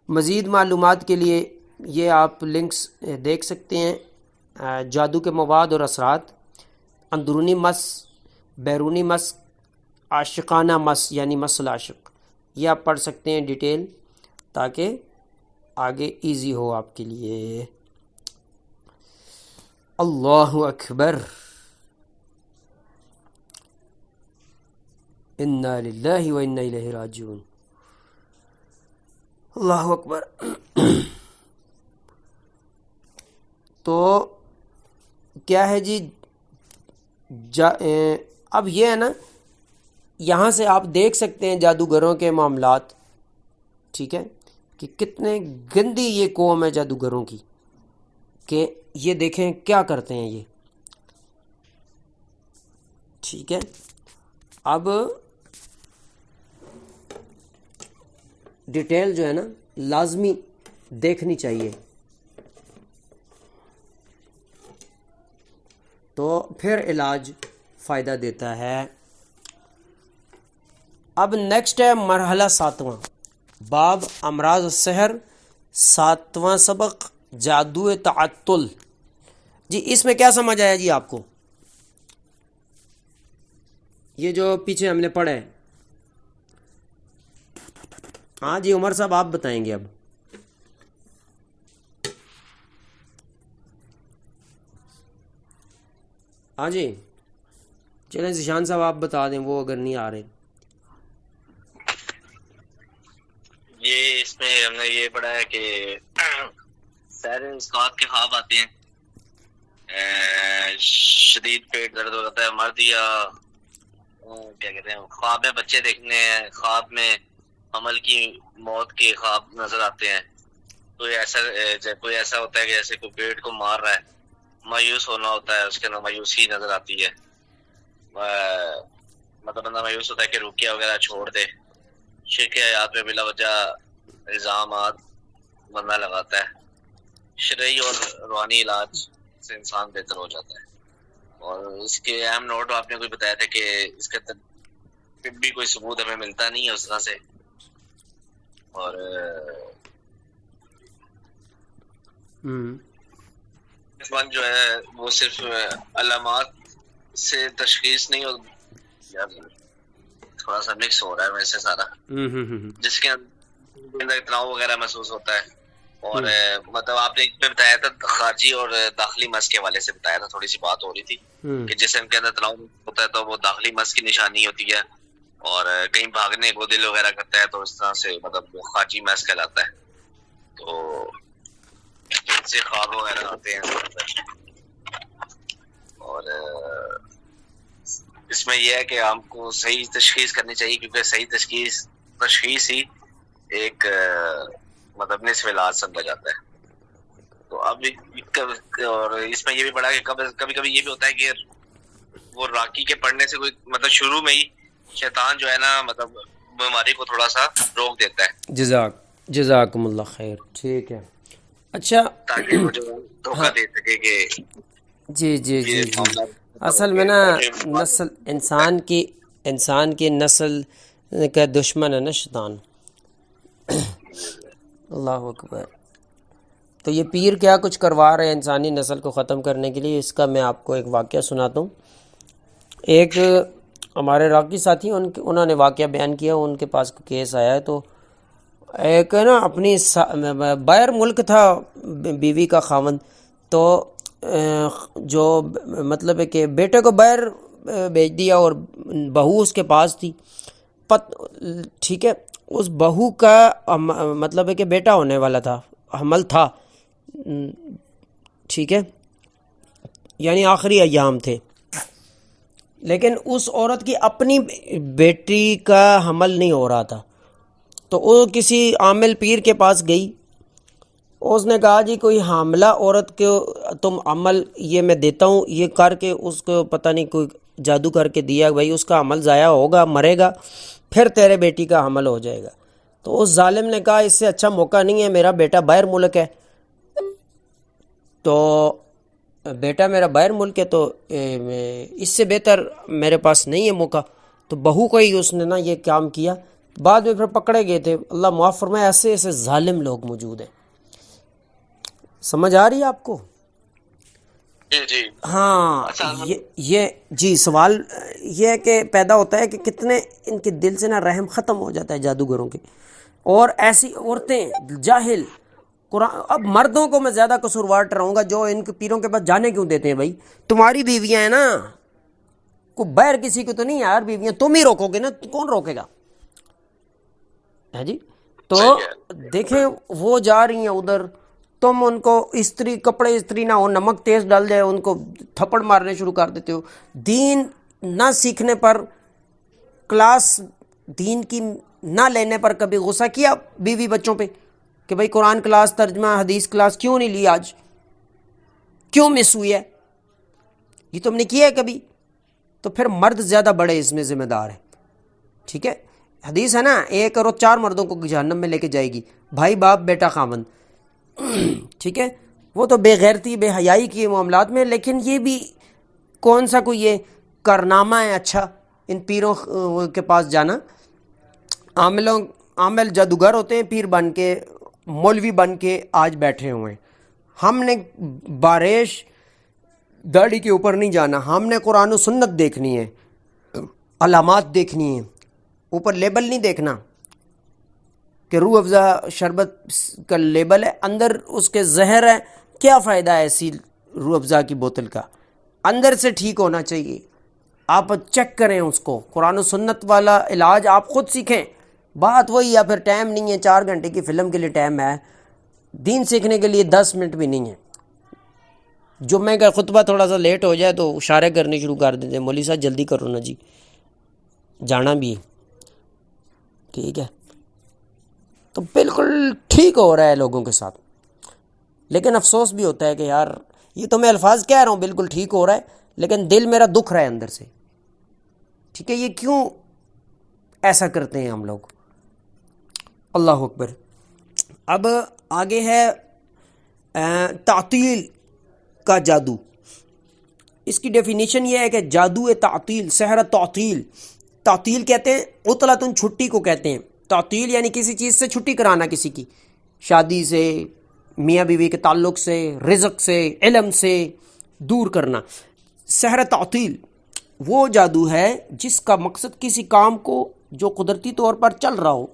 مزید معلومات کے لیے یہ آپ لنکس دیکھ سکتے ہیں، جادو کے مواد اور اثرات، اندرونی مس، بیرونی مس، عاشقانہ مس یعنی مس العاشق، یہ آپ پڑھ سکتے ہیں ڈیٹیل، تاکہ آگے ایزی ہو آپ کے لیے۔ اللہ اکبر، انا للہ و انا الیہ راجعون۔ اللہ اکبر۔ تو کیا ہے جی، اب یہ ہے نا، یہاں سے آپ دیکھ سکتے ہیں جادوگروں کے معاملات، ٹھیک ہے، کہ کتنے گندی یہ قوم ہے جادوگروں کی، کہ یہ دیکھیں کیا کرتے ہیں یہ، ٹھیک ہے۔ اب ڈیٹیل جو ہے نا لازمی دیکھنی چاہیے، تو پھر علاج فائدہ دیتا ہے۔ اب نیکسٹ ہے مرحلہ 7واں، باب امراض السحر، 7واں سبق، جادو تعطل۔ جی اس میں کیا سمجھ آیا جی آپ کو؟ یہ جو پیچھے ہم نے پڑھا ہے، ہاں جی عمر صاحب آپ بتائیں گے اب۔ ہاں جی چلیں ذیشان صاحب آپ بتا دیں، وہ اگر نہیں آ رہے۔ یہ اس میں ہم نے یہ پڑھا ہے کہ سیر اسقاط کے خواب آتے ہیں، شدید پیٹ درد ہوتا ہے، مرد یا کیا کہتے ہیں، خواب میں بچے دیکھنے ہیں، خواب میں عمل کی موت کے خواب نظر آتے ہیں، کوئی ایسا ہوتا ہے کہ جیسے کوئی پیٹ کو مار رہا ہے، مایوس ہونا ہوتا ہے، اس کے اندر مایوسی نظر آتی ہے، مطلب بندہ مایوس ہوتا ہے کہ رقیہ وغیرہ چھوڑ دے، شرک حیات میں بلا وجہ الزامات بندہ لگاتا ہے، شرعی اور روحانی علاج سے انسان بہتر ہو جاتا ہے۔ اور اس کے اہم نوٹ آپ نے کوئی بتایا تھا کہ اس کے طبی کوئی ثبوت ہمیں ملتا نہیں ہے اس طرح سے، اور جو ہے وہ صرف علامات سے تشخیص نہیں ہو، تھوڑا سا مکس ہو رہا ہے ویسے سارا، جس کے اندر تناؤ وغیرہ محسوس ہوتا ہے، اور مطلب آپ نے بتایا تھا خارجی اور داخلی مس کے حوالے سے بتایا تھا، تھوڑی سی بات ہو رہی تھی کہ جسم کے اندر تناؤ ہوتا ہے تو وہ داخلی مس کی نشانی ہوتی ہے، اور کہیں بھاگنے کو دل وغیرہ کرتا ہے تو اس طرح سے مطلب وہ خارجی مس کہلاتا ہے، تو ان سے خواب وغیرہ آتے ہیں۔ اور اس میں یہ ہے کہ ہم کو صحیح تشخیص کرنی چاہیے، کیونکہ صحیح تشخیص ہی ایک مطلب نصف علاج سمجھا جاتا ہے۔ تو اب اور اس میں یہ بھی پڑھا کہ کبھی کبھی یہ بھی ہوتا ہے کہ وہ راکی کے پڑھنے سے کوئی مطلب شروع میں ہی شیطان جو ہے نا مطلب بیماری کو تھوڑا سا روک دیتا ہے۔ جزاکم اللہ خیر، ٹھیک ہے، اچھا، تاکہ وہ جو دھوکہ دے سکے کہ جی اصل میں نا نسل انسان کی نسل کہ دشمن ہے نا شیطان. اللہ اکبر. تو یہ پیر کیا کچھ کروا رہے ہیں انسانی نسل کو ختم کرنے کے لیے. اس کا میں آپ کو ایک واقعہ سناتا ہوں. ایک ہمارے راکی ساتھی انہوں نے واقعہ بیان کیا. ان کے پاس کیس آیا ہے. تو ایک نا اپنی باہر ملک تھا بیوی کا خاوند. تو جو مطلب ہے کہ بیٹے کو باہر بھیج دیا اور بہو اس کے پاس تھی. ٹھیک ہے. اس بہو کا مطلب ہے کہ بیٹا ہونے والا تھا, حمل تھا. ٹھیک ہے, یعنی آخری ایام تھے. لیکن اس عورت کی اپنی بیٹی کا حمل نہیں ہو رہا تھا. تو وہ کسی عامل پیر کے پاس گئی. اس نے کہا جی کوئی حاملہ عورت کو تم عمل یہ میں دیتا ہوں, یہ کر کے اس کو پتہ نہیں کوئی جادو کر کے دیا بھائی اس کا عمل ضائع ہوگا, مرے گا, پھر تیرے بیٹی کا حمل ہو جائے گا. تو اس ظالم نے کہا اس سے اچھا موقع نہیں ہے, میرا بیٹا باہر ملک ہے. تو بیٹا میرا باہر ملک ہے تو اس سے بہتر میرے پاس نہیں ہے موقع. تو بہو کو ہی اس نے نا یہ کام کیا. بعد میں پھر پکڑے گئے تھے. اللہ معاف فرمائے, ایسے ایسے ظالم لوگ موجود ہیں. سمجھ آ رہی ہے آپ کو؟ جی. ہاں یہ جی سوال یہ ہے کہ پیدا ہوتا ہے کہ کتنے ان کے دل سے نا رحم ختم ہو جاتا ہے جادوگروں کے. اور ایسی عورتیں جاہل. قرآن اب مردوں کو میں زیادہ قصوروار ٹھہراؤں گا جو ان کے پیروں کے پاس جانے کیوں دیتے ہیں. بھائی تمہاری بیویاں ہیں نا, کو باہر کسی کو تو نہیں یار بیویاں, تم ہی روکو گے نا, کون روکے گا ہے جی. تو دیکھیں وہ جا رہی ہیں ادھر, تم ان کو استری کپڑے استری نہ ہو, نمک تیز ڈال جائے, ان کو تھپڑ مارنے شروع کر دیتے ہو. دین نہ سیکھنے پر, کلاس دین کی نہ لینے پر کبھی غصہ کیا بیوی بچوں پہ کہ بھائی قرآن کلاس, ترجمہ حدیث کلاس کیوں نہیں لی, آج کیوں مس ہوئی ہے, یہ تم نے کیا ہے کبھی؟ تو پھر مرد زیادہ بڑے اس میں ذمہ دار ہیں. ٹھیک ہے, حدیث ہے نا, ایک عورت 4 مردوں کو جہنم میں لے کے جائے گی, بھائی باپ بیٹا خاوند. ٹھیک ہے, وہ تو بے غیرتی بے حیائی کے معاملات میں. لیکن یہ بھی کون سا کوئی یہ کارنامہ ہے اچھا ان پیروں کے پاس جانا. عامل جادوگر ہوتے ہیں, پیر بن کے مولوی بن کے آج بیٹھے ہوئے ہیں. ہم نے بارش داڑھی کے اوپر نہیں جانا, ہم نے قرآن و سنت دیکھنی ہے, علامات دیکھنی ہیں, اوپر لیبل نہیں دیکھنا کہ روح افزا شربت کا لیبل ہے, اندر اس کے زہر ہے. کیا فائدہ ہے ایسی روح افزا کی بوتل کا؟ اندر سے ٹھیک ہونا چاہیے. آپ چیک کریں اس کو, قرآن و سنت والا علاج آپ خود سیکھیں. بات وہی, یا پھر ٹائم نہیں ہے, 4 گھنٹے کی فلم کے لیے ٹائم ہے, دین سیکھنے کے لیے 10 منٹ بھی نہیں ہے. جمعے کا خطبہ تھوڑا سا لیٹ ہو جائے تو اشارے کرنے شروع کر دیتے ہیں, مولوی صاحب جلدی کرو نا جی, جانا بھی ہے. ٹھیک ہے, تو بالکل ٹھیک ہو رہا ہے لوگوں کے ساتھ. لیکن افسوس بھی ہوتا ہے کہ یار یہ تو میں الفاظ کہہ رہا ہوں بالکل ٹھیک ہو رہا ہے, لیکن دل میرا دکھ رہا ہے اندر سے. ٹھیک ہے, یہ کیوں ایسا کرتے ہیں ہم لوگ؟ اللہ اکبر. اب آگے ہے تعطیل کا جادو. اس کی ڈیفینیشن یہ ہے کہ جادو تعطیل, سحر تعطیل. تعطیل کہتے ہیں عطلۃ, چھٹی کو کہتے ہیں. تعطیل یعنی کسی چیز سے چھٹی کرانا, کسی کی شادی سے, میاں بیوی کے تعلق سے, رزق سے, علم سے دور کرنا. سحر تعطیل وہ جادو ہے جس کا مقصد کسی کام کو جو قدرتی طور پر چل رہا ہو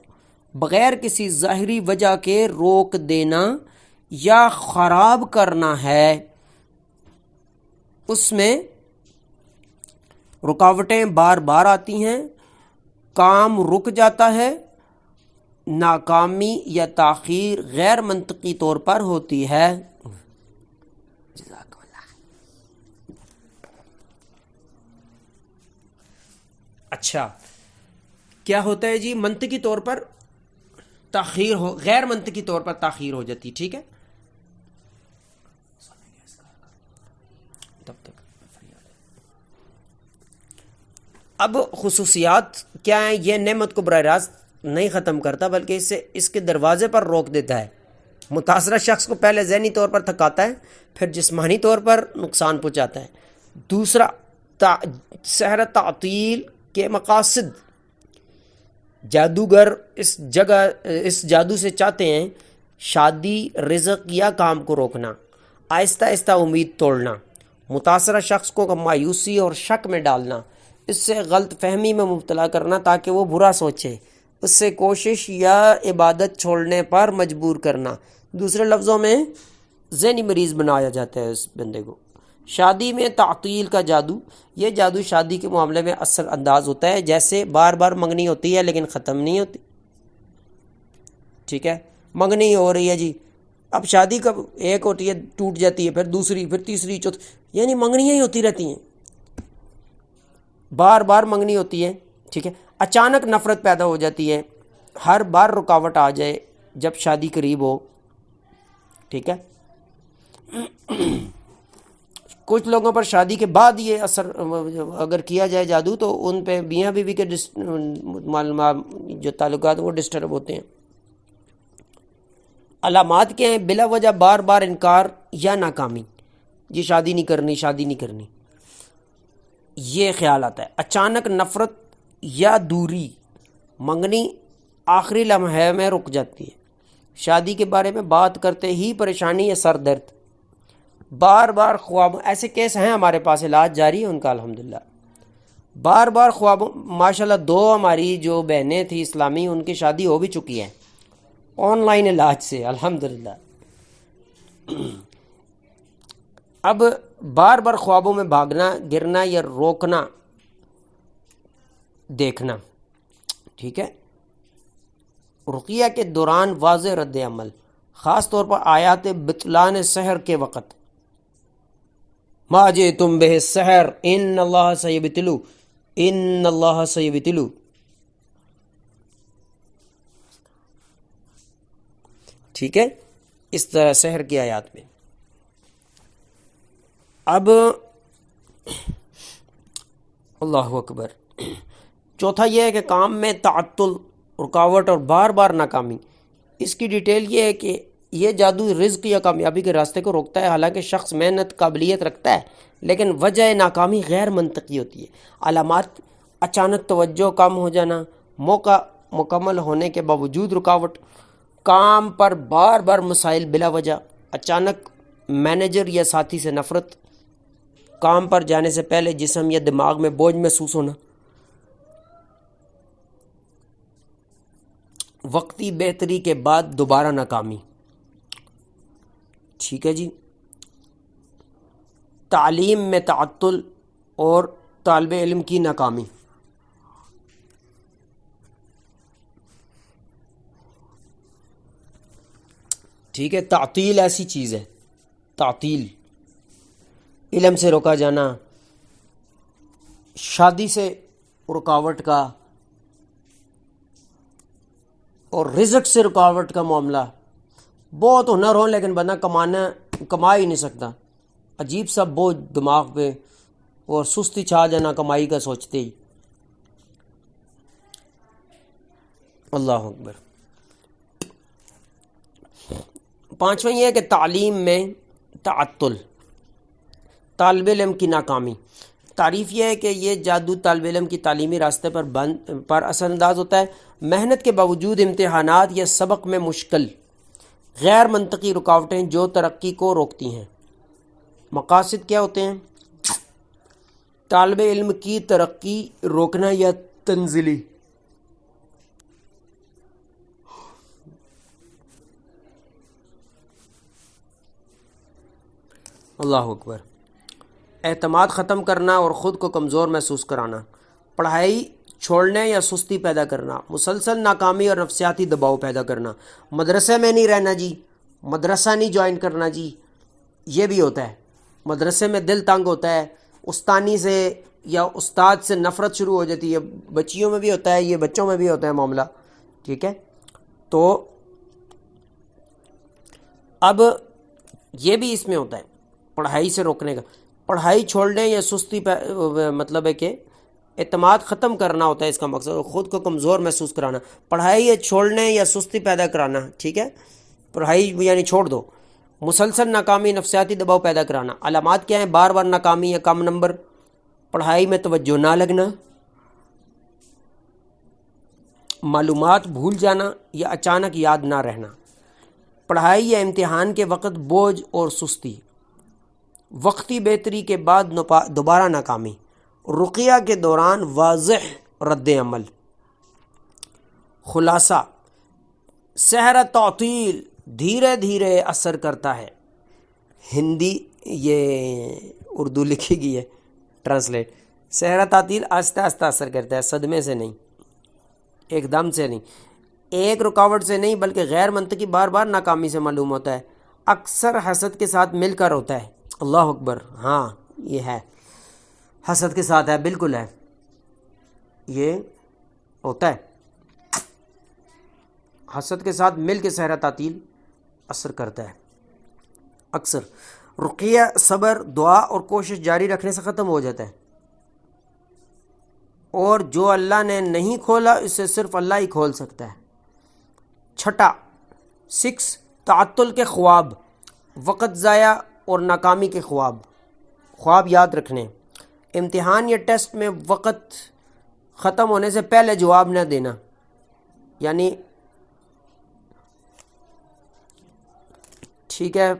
بغیر کسی ظاہری وجہ کے روک دینا یا خراب کرنا ہے. اس میں رکاوٹیں بار بار آتی ہیں, کام رک جاتا ہے, ناکامی یا تاخیر غیر منطقی طور پر ہوتی ہے. اچھا کیا ہوتا ہے جی؟ منطقی طور پر تاخیر ہو, غیر منطقی طور پر تاخیر ہو جاتی. ٹھیک ہے, تب تک اب خصوصیات کیا ہیں؟ یہ نعمت کو براہ راست نہیں ختم کرتا بلکہ اس کے دروازے پر روک دیتا ہے. متاثرہ شخص کو پہلے ذہنی طور پر تھکاتا ہے, پھر جسمانی طور پر نقصان پہنچاتا ہے. دوسرا, سحر تعطیل کے مقاصد جادوگر اس جادو سے چاہتے ہیں شادی، رزق یا کام کو روکنا، آہستہ آہستہ امید توڑنا، متاثرہ شخص کو مایوسی اور شک میں ڈالنا، اس سے غلط فہمی میں مبتلا کرنا تاکہ وہ برا سوچے، اس سے کوشش یا عبادت چھوڑنے پر مجبور کرنا، دوسرے لفظوں میں ذہنی مریض بنایا جاتا ہے اس بندے کو۔ شادی میں تعطیل کا جادو، یہ جادو شادی کے معاملے میں اثر انداز ہوتا ہے، جیسے بار بار منگنی ہوتی ہے لیکن ختم نہیں ہوتی، ٹھیک ہے، منگنی ہو رہی ہے جی، اب شادی کب ایک ہوتی ہے ٹوٹ جاتی ہے، پھر دوسری، پھر تیسری، چوتھی، یعنی منگنیاں ہی ہوتی رہتی ہیں، بار بار منگنی ہوتی ہے، ٹھیک ہے۔ اچانک نفرت پیدا ہو جاتی ہے، ہر بار رکاوٹ آ جائے جب شادی قریب ہو، ٹھیک ہے۔ کچھ لوگوں پر شادی کے بعد یہ اثر اگر کیا جائے جادو تو ان پہ میاں بیوی کے معلومات جو تعلقات وہ ڈسٹرب ہوتے ہیں۔ علامات کیا ہیں؟ بلا وجہ بار بار انکار یا ناکامی، جی شادی نہیں کرنی، شادی نہیں کرنی، یہ خیال آتا ہے۔ اچانک نفرت یا دوری، منگنی آخری لمحے میں رک جاتی ہے، شادی کے بارے میں بات کرتے ہی پریشانی یا سر درد، بار بار خواب، ایسے کیس ہیں ہمارے پاس، علاج جاری ہے ان کا الحمدللہ، بار بار خواب، ماشاءاللہ 2 ہماری جو بہنیں تھیں اسلامی ان کی شادی ہو بھی چکی ہے آن لائن علاج سے الحمدللہ۔ اب بار بار خوابوں میں بھاگنا، گرنا یا روکنا دیکھنا، ٹھیک ہے۔ رقیہ کے دوران واضح رد عمل، خاص طور پر آیات بطلان سحر کے وقت، ما جئتم بہ السحر ان اللہ سیبطلو، ان اللہ سیبطلو، ٹھیک ہے، اس طرح سحر کی آیات میں۔ اب اللہ اکبر، چوتھا یہ ہے کہ کام میں تعطل، رکاوٹ اور بار بار ناکامی۔ اس کی ڈیٹیل یہ ہے کہ یہ جادو رزق یا کامیابی کے راستے کو روکتا ہے، حالانکہ شخص محنت قابلیت رکھتا ہے لیکن وجہ ناکامی غیر منطقی ہوتی ہے۔ علامات: اچانک توجہ کم ہو جانا، موقع مکمل ہونے کے باوجود رکاوٹ، کام پر بار بار مسائل بلا وجہ، اچانک مینیجر یا ساتھی سے نفرت، کام پر جانے سے پہلے جسم یا دماغ میں بوجھ محسوس ہونا، وقتی بہتری کے بعد دوبارہ ناکامی، ٹھیک ہے جی۔ تعلیم میں تعطل اور طالب علم کی ناکامی، ٹھیک ہے۔ تعطیل ایسی چیز ہے، تعطیل، علم سے روکا جانا، شادی سے رکاوٹ کا اور رزق سے رکاوٹ کا معاملہ، بہت ہنر ہو لیکن بندہ کما ہی نہیں سکتا، عجیب سا بوجھ دماغ پہ اور سستی چھا جانا کمائی کا سوچتے ہی، اللہ اکبر۔ پانچواں یہ ہے کہ تعلیم میں تعطل، طالب علم کی ناکامی۔ تعریف یہ ہے کہ یہ جادو طالب علم کی تعلیمی راستے پر اثر انداز ہوتا ہے، محنت کے باوجود امتحانات یا سبق میں مشکل، غیر منطقی رکاوٹیں جو ترقی کو روکتی ہیں۔ مقاصد کیا ہوتے ہیں؟ طالب علم کی ترقی روکنا یا تنزلی، اللہ اکبر۔ اعتماد ختم کرنا اور خود کو کمزور محسوس کرانا، پڑھائی چھوڑنے یا سستی پیدا کرنا، مسلسل ناکامی اور نفسیاتی دباؤ پیدا کرنا، مدرسے میں نہیں رہنا جی، مدرسہ نہیں جوائن کرنا جی، یہ بھی ہوتا ہے، مدرسے میں دل تنگ ہوتا ہے، استانی سے یا استاد سے نفرت شروع ہو جاتی ہے، بچیوں میں بھی ہوتا ہے، یہ بچوں میں بھی ہوتا ہے معاملہ، ٹھیک ہے۔ تو اب یہ بھی اس میں ہوتا ہے پڑھائی سے روکنے کا، پڑھائی چھوڑنے یا سستی مطلب ہے کہ اعتماد ختم کرنا ہوتا ہے اس کا مقصد، خود کو کمزور محسوس کرانا، پڑھائی چھوڑنے یا سستی پیدا کرانا، ٹھیک ہے، پڑھائی یعنی چھوڑ دو، مسلسل ناکامی، نفسیاتی دباؤ پیدا کرانا۔ علامات کیا ہیں؟ بار بار ناکامی یا کم نمبر، پڑھائی میں توجہ نہ لگنا، معلومات بھول جانا یا اچانک یاد نہ رہنا، پڑھائی یا امتحان کے وقت بوجھ اور سستی، وقتی بہتری کے بعد دوبارہ ناکامی، رقیہ کے دوران واضح رد عمل۔ خلاصہ، سحر تعطیل دھیرے دھیرے اثر کرتا ہے۔ ہندی، یہ اردو لکھی گئی ہے ٹرانسلیٹ، سحر تعطیل آہستہ آہستہ اثر کرتا ہے، صدمے سے نہیں، ایک دم سے نہیں، ایک رکاوٹ سے نہیں، بلکہ غیر منطقی بار بار ناکامی سے معلوم ہوتا ہے۔ اکثر حسد کے ساتھ مل کر ہوتا ہے۔ اللہ اکبر، ہاں یہ ہے، حسد کے ساتھ ہے، بالکل ہے، یہ ہوتا ہے، حسد کے ساتھ مل کے سحر تعطیل اثر کرتا ہے اکثر۔ رقیہ صبر، دعا اور کوشش جاری رکھنے سے ختم ہو جاتا ہے، اور جو اللہ نے نہیں کھولا اسے صرف اللہ ہی کھول سکتا ہے۔ چھٹا، 6، تعطل کے خواب، وقت ضائع اور ناکامی کے خواب۔ خواب یاد رکھنے، امتحان یا ٹیسٹ میں وقت ختم ہونے سے پہلے جواب نہ دینا، یعنی ٹھیک ہے،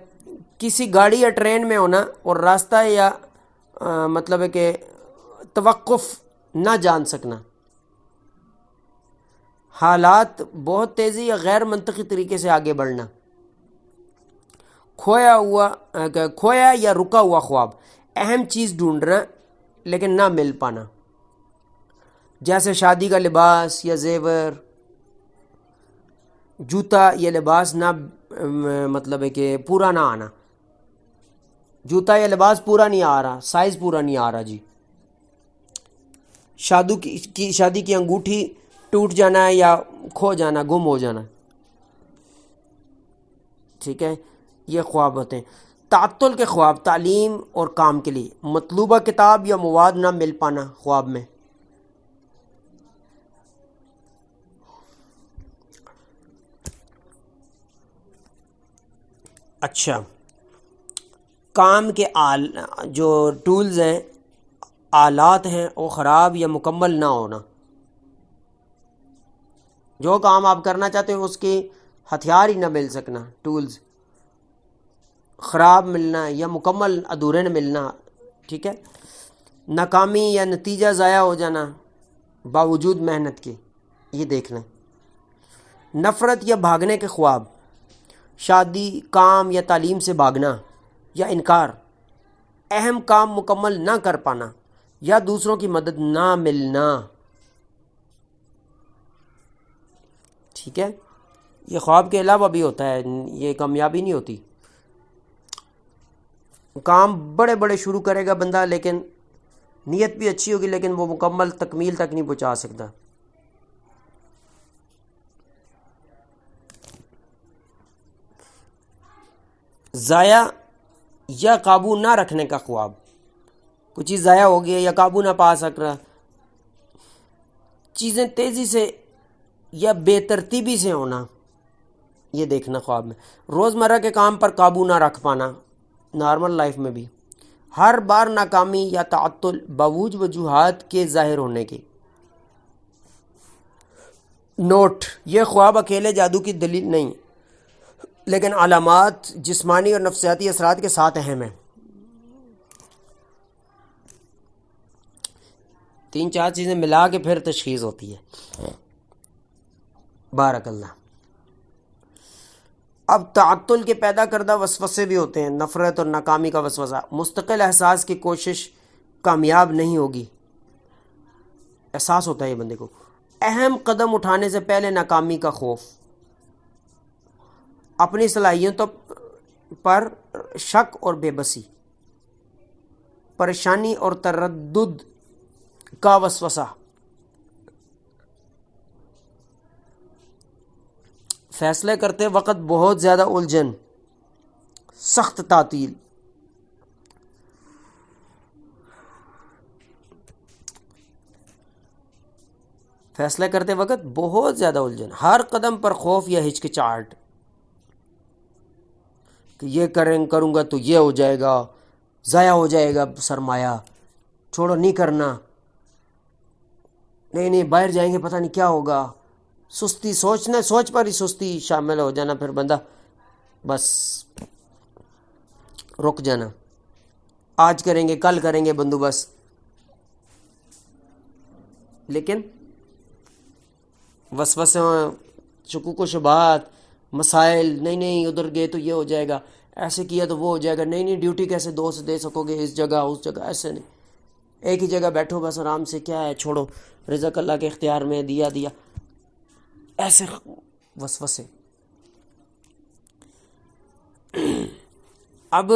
کسی گاڑی یا ٹرین میں ہونا اور راستہ یا مطلب ہے کہ توقف نہ جان سکنا، حالات بہت تیزی یا غیر منطقی طریقے سے آگے بڑھنا، کھویا یا رکا ہوا خواب، اہم چیز ڈھونڈنا لیکن نہ مل پانا، جیسے شادی کا لباس یا زیور، جوتا یا لباس نہ مطلب ہے کہ پورا نہ آنا، جوتا یا لباس پورا نہیں آ رہا، سائز پورا نہیں آ رہا جی، شادی کی انگوٹھی ٹوٹ جانا ہے یا کھو جانا، گم ہو جانا، ٹھیک ہے، یہ خواب ہوتے ہیں۔ تعطل کے خواب، تعلیم اور کام کے لیے، مطلوبہ کتاب یا مواد نہ مل پانا خواب میں۔ اچھا، کام کے جو ٹولز ہیں، آلات ہیں، وہ خراب یا مکمل نہ ہونا، جو کام آپ کرنا چاہتے ہیں اس کے ہتھیار ہی نہ مل سکنا، ٹولز خراب ملنا یا مکمل ادھورے نہ ملنا، ٹھیک ہے۔ ناکامی یا نتیجہ ضائع ہو جانا باوجود محنت کے، یہ دیکھ لیں۔ نفرت یا بھاگنے کے خواب، شادی، کام یا تعلیم سے بھاگنا یا انکار، اہم کام مکمل نہ کر پانا یا دوسروں کی مدد نہ ملنا، ٹھیک ہے، یہ خواب کے علاوہ بھی ہوتا ہے، یہ کامیابی نہیں ہوتی۔ کام بڑے بڑے شروع کرے گا بندہ، لیکن نیت بھی اچھی ہوگی، لیکن وہ مکمل تکمیل تک نہیں پہنچا سکتا۔ ضائع یا قابو نہ رکھنے کا خواب، کوئی چیز ضائع ہو گئی یا قابو نہ پا سک رہا، چیزیں تیزی سے یا بے ترتیبی سے ہونا، یہ دیکھنا خواب میں۔ روزمرہ کے کام پر قابو نہ رکھ پانا، نارمل لائف میں بھی، ہر بار ناکامی یا تعطل باوجود وجوہات کے ظاہر ہونے کے۔ نوٹ، یہ خواب اکیلے جادو کی دلیل نہیں، لیکن علامات جسمانی اور نفسیاتی اثرات کے ساتھ اہم ہیں۔ 3-4 چیزیں ملا کے پھر تشخیص ہوتی ہے۔ بارک اللہ۔ اب تعطل کے پیدا کردہ وسوسے بھی ہوتے ہیں، نفرت اور ناکامی کا وسوسہ، مستقل احساس کی کوشش کامیاب نہیں ہوگی، احساس ہوتا ہے یہ بندے کو، اہم قدم اٹھانے سے پہلے ناکامی کا خوف، اپنی صلاحیتوں پر شک اور بے بسی، پریشانی اور تردد کا وسوسہ، فیصلے کرتے وقت بہت زیادہ الجھن، سخت تعطیل، فیصلے کرتے وقت بہت زیادہ الجھن، ہر قدم پر خوف یا ہچکچاہٹ کہ یہ کروں گا تو یہ ہو جائے گا، ضائع ہو جائے گا سرمایہ، چھوڑو نہیں کرنا، نہیں باہر جائیں گے پتہ نہیں کیا ہوگا، سستی، سوچ پر ہی سستی شامل ہو جانا، پھر بندہ بس رک جانا، آج کریں گے کل کریں گے بندوبست، لیکن وسوسے، شکوک و شبہات، مسائل، نہیں ادھر گئے تو یہ ہو جائے گا، ایسے کیا تو وہ ہو جائے گا، نہیں ڈیوٹی کیسے 2 سے دے سکو گے، اس جگہ اس جگہ، ایسے نہیں، ایک ہی جگہ بیٹھو بس آرام سے، کیا ہے چھوڑو، رزق اللہ کے اختیار میں، دیا، ایسے وسوسے۔ اب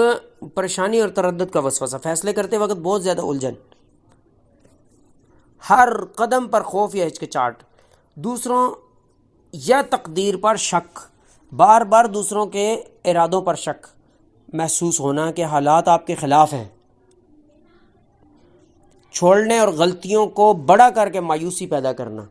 پریشانی اور تردد کا وسوسہ، فیصلے کرتے وقت بہت زیادہ الجھن، ہر قدم پر خوف یا ہچکچاہٹ، دوسروں یا تقدیر پر شک، بار بار دوسروں کے ارادوں پر شک محسوس ہونا کہ حالات آپ کے خلاف ہیں، چھوڑنے اور غلطیوں کو بڑا کر کے مایوسی پیدا کرنا،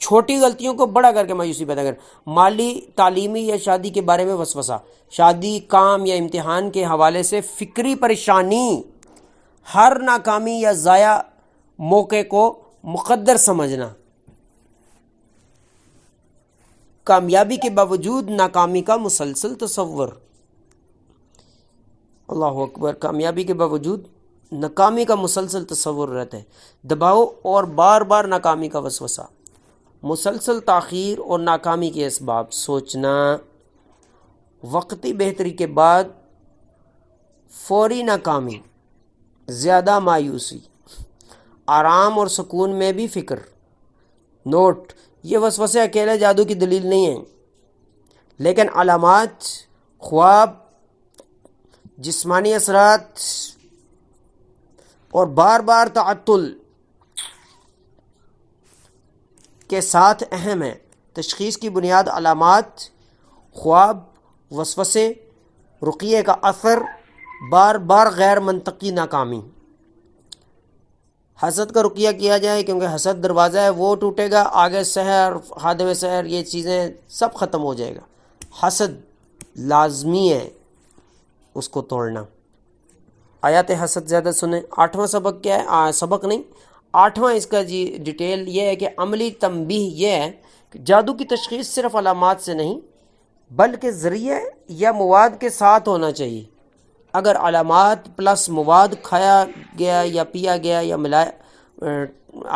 چھوٹی غلطیوں کو بڑا کر کے مایوسی پیدا کرنا، مالی، تعلیمی یا شادی کے بارے میں وسوسہ، شادی، کام یا امتحان کے حوالے سے فکری پریشانی، ہر ناکامی یا ضائع موقع کو مقدر سمجھنا، کامیابی کے باوجود ناکامی کا مسلسل تصور، اللہ اکبر، کامیابی کے باوجود ناکامی کا مسلسل تصور رہتا ہے، دباؤ اور بار بار ناکامی کا وسوسہ، مسلسل تاخیر اور ناکامی کے اسباب سوچنا، وقتی بہتری کے بعد فوری ناکامی، زیادہ مایوسی، آرام اور سکون میں بھی فکر۔ نوٹ: یہ وسوسے اکیلے جادو کی دلیل نہیں ہیں، لیکن علامات، خواب، جسمانی اثرات اور بار بار تعطل کے ساتھ اہم ہیں۔ تشخیص کی بنیاد: علامات، خواب، وسوسے، رقیے کا اثر، بار بار غیر منطقی ناکامی۔ حسد کا رقیہ کیا جائے، کیونکہ حسد دروازہ ہے، وہ ٹوٹے گا، آگے سحر، خادم سحر، یہ چیزیں سب ختم ہو جائے گا۔ حسد لازمی ہے اس کو توڑنا۔ آیات حسد زیادہ سنیں۔ 8واں سبق کیا ہے؟ سبق نہیں، 8واں اس کا ڈیٹیل یہ ہے کہ عملی تنبیہ یہ ہے کہ جادو کی تشخیص صرف علامات سے نہیں بلکہ ذریعے یا مواد کے ساتھ ہونا چاہیے۔ اگر علامات پلس مواد کھایا گیا یا پیا گیا یا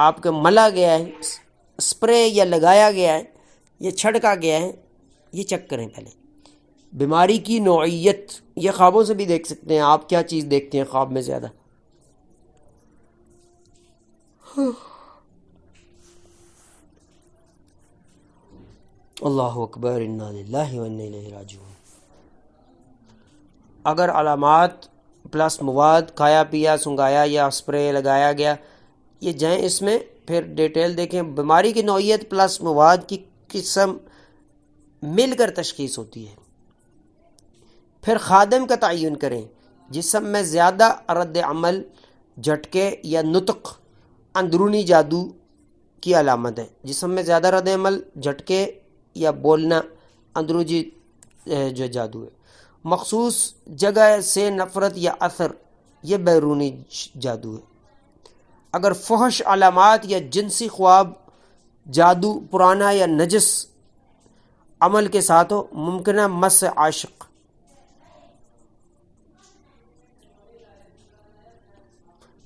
آپ کے ملا گیا ہے، اسپرے یا لگایا گیا ہے یا چھڑکا گیا ہے، یہ چیک کریں پہلے۔ بیماری کی نوعیت، یہ خوابوں سے بھی دیکھ سکتے ہیں آپ، کیا چیز دیکھتے ہیں خواب میں زیادہ۔ اللہ اکبر، انا للہ و انا الیہ راجعون۔ اگر علامات پلس مواد کھایا پیا، سنگایا یا اسپرے لگایا گیا، یہ جائیں اس میں، پھر ڈیٹیل دیکھیں۔ بیماری کی نوعیت پلس مواد کی قسم مل کر تشخیص ہوتی ہے۔ پھر خادم کا تعین کریں۔ جسم میں زیادہ رد عمل، جھٹکے یا نطق اندرونی جادو کی علامت ہے۔ جسم میں زیادہ رد عمل، جھٹکے یا بولنا اندرونی جو جادو ہے۔ مخصوص جگہ سے نفرت یا اثر، یہ بیرونی جادو ہے۔ اگر فحش علامات یا جنسی خواب، جادو پرانا یا نجس عمل کے ساتھ ہو، ممکنہ مس عاشق،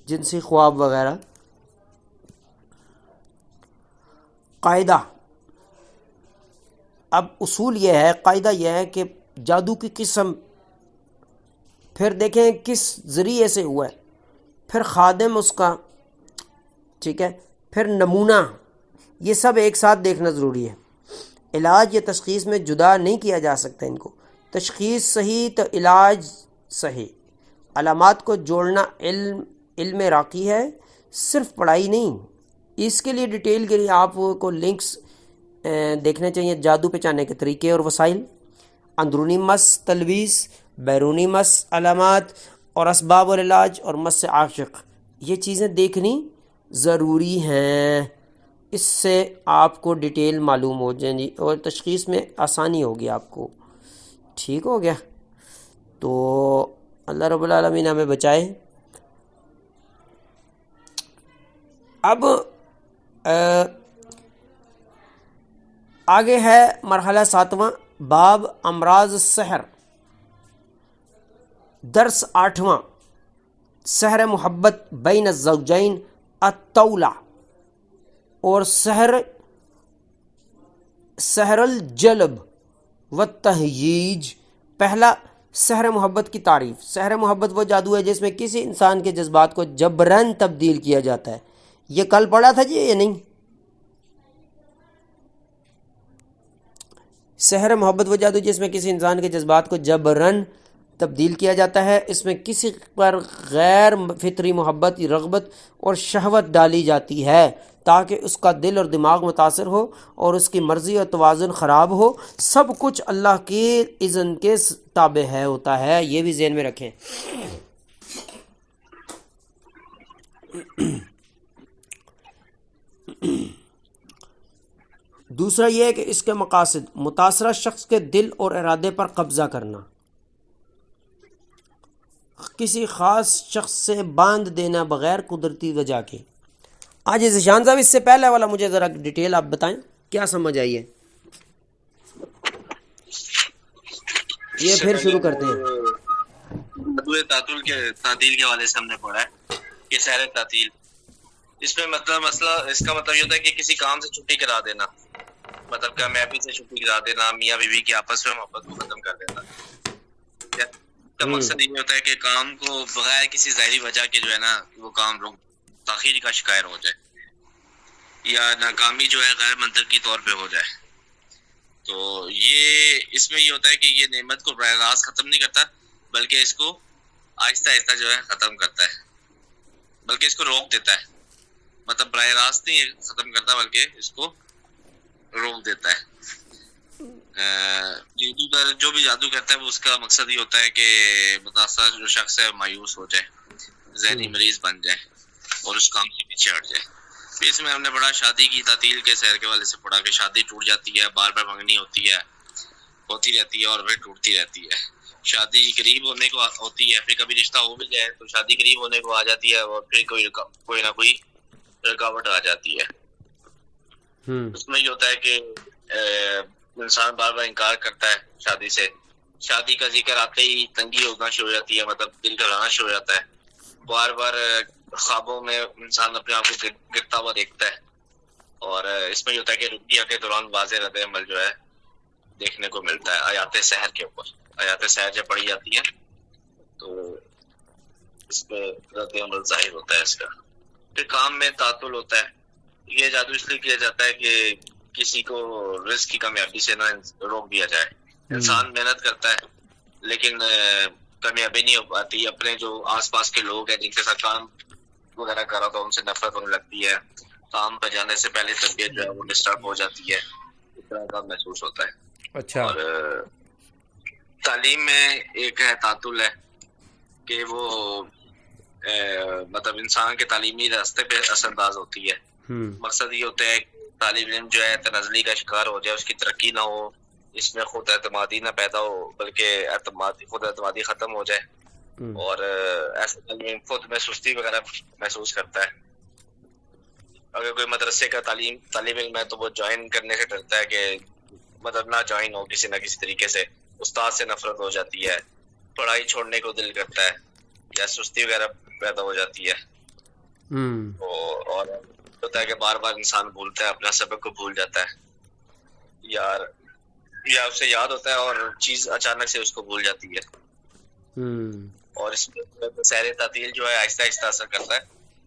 جنسی خواب وغیرہ۔ قاعدہ، اب اصول یہ ہے، قاعدہ یہ ہے کہ جادو کی قسم، پھر دیکھیں کس ذریعے سے ہوا ہے، پھر خادم اس کا، ٹھیک ہے، پھر نمونہ، یہ سب ایک ساتھ دیکھنا ضروری ہے۔ علاج یا تشخیص میں جدا نہیں کیا جا سکتا ان کو۔ تشخیص صحیح تو علاج صحیح۔ علامات کو جوڑنا علم راقی ہے، صرف پڑھائی نہیں۔ اس کے لیے ڈیٹیل کے لیے آپ کو لنکس دیکھنے چاہیے۔ جادو پہچاننے کے طریقے اور وسائل، اندرونی مس، تلویث، بیرونی مس، علامات اور اسباب العلاج، اور مس عاشق، یہ چیزیں دیکھنی ضروری ہیں۔ اس سے آپ کو ڈیٹیل معلوم ہو جائیں گی اور تشخیص میں آسانی ہوگی آپ کو۔ ٹھیک ہو گیا؟ تو اللہ رب العالمین ہمیں بچائے۔ اب آگے ہے مرحلہ 7واں، باب امراض السحر، درس 8واں، سحر محبت بین الزوجین الطولہ، اور سحر الجلب والتہییج۔ پہلا، سحر محبت کی تعریف۔ سحر محبت وہ جادو ہے جس میں کسی انسان کے جذبات کو جبراً تبدیل کیا جاتا ہے۔ یہ کل پڑھا تھا جی یا نہیں؟ سحر محبت وہ جادو جس میں کسی انسان کے جذبات کو جبراً تبدیل کیا جاتا ہے، اس میں کسی پر غیر فطری محبت، رغبت اور شہوت ڈالی جاتی ہے تاکہ اس کا دل اور دماغ متاثر ہو اور اس کی مرضی اور توازن خراب ہو۔ سب کچھ اللہ کے اذن کے تابع ہوتا ہے، یہ بھی ذہن میں رکھیں۔ دوسرا یہ ہے کہ اس کے مقاصد، متاثرہ شخص کے دل اور ارادے پر قبضہ کرنا، کسی خاص شخص سے باندھ دینا بغیر قدرتی وجہ کے۔ آج ذیشان صاحب اس سے پہلے والا مجھے ذرا ڈیٹیل آپ بتائیں، کیا سمجھ آئی ہے؟ یہ پھر شروع کرتے ہیں۔ تعطیل کے حوالے سے ہم نے پڑھا ہے کہ سحر تعطیل، اس میں مسئلہ اس کا مطلب یہ ہوتا ہے کہ کسی کام سے چھٹی کرا دینا، مطلب کامیابی سے چھٹی کرا دینا، میاں بیوی کی آپس میں محبت کو ختم کر دینا۔ کا مقصد یہ ہوتا ہے کہ کام کو بغیر کسی ظاہری وجہ کے جو ہے نا وہ کام تاخیر کا شکار ہو جائے، یا ناکامی جو ہے غیر منطقی طور پہ ہو جائے۔ تو یہ اس میں یہ ہوتا ہے کہ یہ نعمت کو براہ راست ختم نہیں کرتا، بلکہ اس کو آہستہ آہستہ جو ہے ختم کرتا ہے، بلکہ اس کو روک دیتا ہے۔ مطلب براہ راست نہیں ختم کرتا بلکہ اس کو روک دیتا ہے۔ جو بھی جادو کرتا ہے وہ اس کا مقصد یہ ہوتا ہے کہ متاثر جو شخص ہے مایوس ہو جائے، ذہنی مریض بن جائے اور اس کام سے پیچھے ہٹ جائے۔ پھر اس میں ہم نے پڑھا شادی کی تعطیل کے سحر کے والے سے پڑھا کہ شادی ٹوٹ جاتی ہے، بار بار منگنی ہوتی رہتی ہے اور پھر ٹوٹتی رہتی ہے۔ شادی قریب ہونے کو ہوتی ہے، پھر کبھی رشتہ ہو بھی جائے تو شادی قریب ہونے کو آ جاتی ہے اور پھر کوئی نہ کوئی رکاوٹ آ جاتی ہے۔ اس میں یہ ہوتا ہے کہ انسان بار بار انکار کرتا ہے شادی سے، شادی کا ذکر آتے ہی تنگی ہونا شروع ہو جاتی ہے، مطلب دل گھبرانا شروع ہو جاتا ہے۔ بار بار خوابوں میں انسان اپنے آپ کو گرتا ہوا دیکھتا ہے، اور اس میں یہ ہوتا ہے کہ رقیہ کے دوران واضح رد عمل جو ہے دیکھنے کو ملتا ہے آیات سحر کے اوپر۔ آیات سحر جب پڑھی جاتی ہیں تو اس پہ رد عمل ظاہر ہوتا ہے اس کا۔ پھر کام میں تعطل ہوتا ہے۔ یہ جادو اس لیے کیا جاتا ہے کہ کسی کو رزق کی کامیابی سے نہ روک دیا جائے۔ انسان محنت کرتا ہے لیکن کامیابی نہیں ہو پاتی، اپنے جو آس پاس کے لوگ ہیں جن کے ساتھ کام وغیرہ کر رہا تو ان سے نفرت ہونے لگتی ہے، کام پہ جانے سے پہلے طبیعت جو ہے وہ ڈسٹرب ہو جاتی ہے، اس طرح کا محسوس ہوتا ہے۔ اچھا۔ اور تعلیم میں ایک ہے تعطل ہے کہ وہ مطلب انسان کے تعلیمی راستے پہ اثر انداز ہوتی ہے۔ مقصد یہ ہوتا ہے کہ طالب علم جو ہے تنزلی کا شکار ہو جائے، اس کی ترقی نہ ہو، اس میں خود اعتمادی نہ پیدا ہو بلکہ خود اعتمادی ختم ہو جائے، اور ایسا طالب علم خود میں سستی وغیرہ محسوس کرتا ہے۔ اگر کوئی مدرسے کا طالب علم ہے تو وہ جوائن کرنے سے ڈرتا ہے کہ مطلب نہ جوائن ہو کسی نہ کسی طریقے سے، استاد سے نفرت ہو جاتی ہے، پڑھائی چھوڑنے کو دل کرتا ہے یا سستی وغیرہ پیدا ہو جاتی ہے۔ اور ہوتا ہے کہ بار بار انسان بھولتا ہے، اپنا سبق کو بھول جاتا ہے، یا اسے یاد ہوتا ہے اور چیز اچانک سے اس کو بھول جاتی ہے۔ اور اس میں سحر تعطیل جو ہے آہستہ آہستہ اثر کرتا ہے،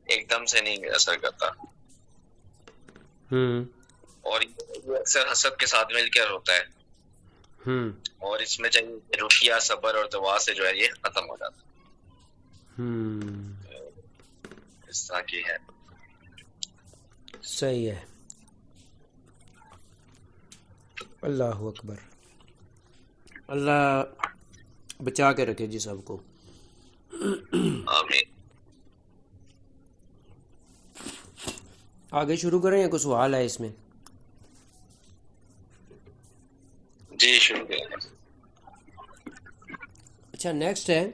ایک دم سے نہیں اثر کرتا، اور یہ اکثر حسد کے ساتھ مل کر ہوتا ہے، اور اس میں چاہیے رقیہ، صبر اور دعا سے جو ہے یہ ختم ہو جاتا ہے۔ اس طرح کی ہے۔ صحیح ہے۔ اللہ اکبر، اللہ بچا کے رکھے جی سب کو، آمین۔ آگے شروع کریں یا کوئی سوال ہے اس میں؟ جی شروع کریں۔ اچھا، نیکسٹ ہے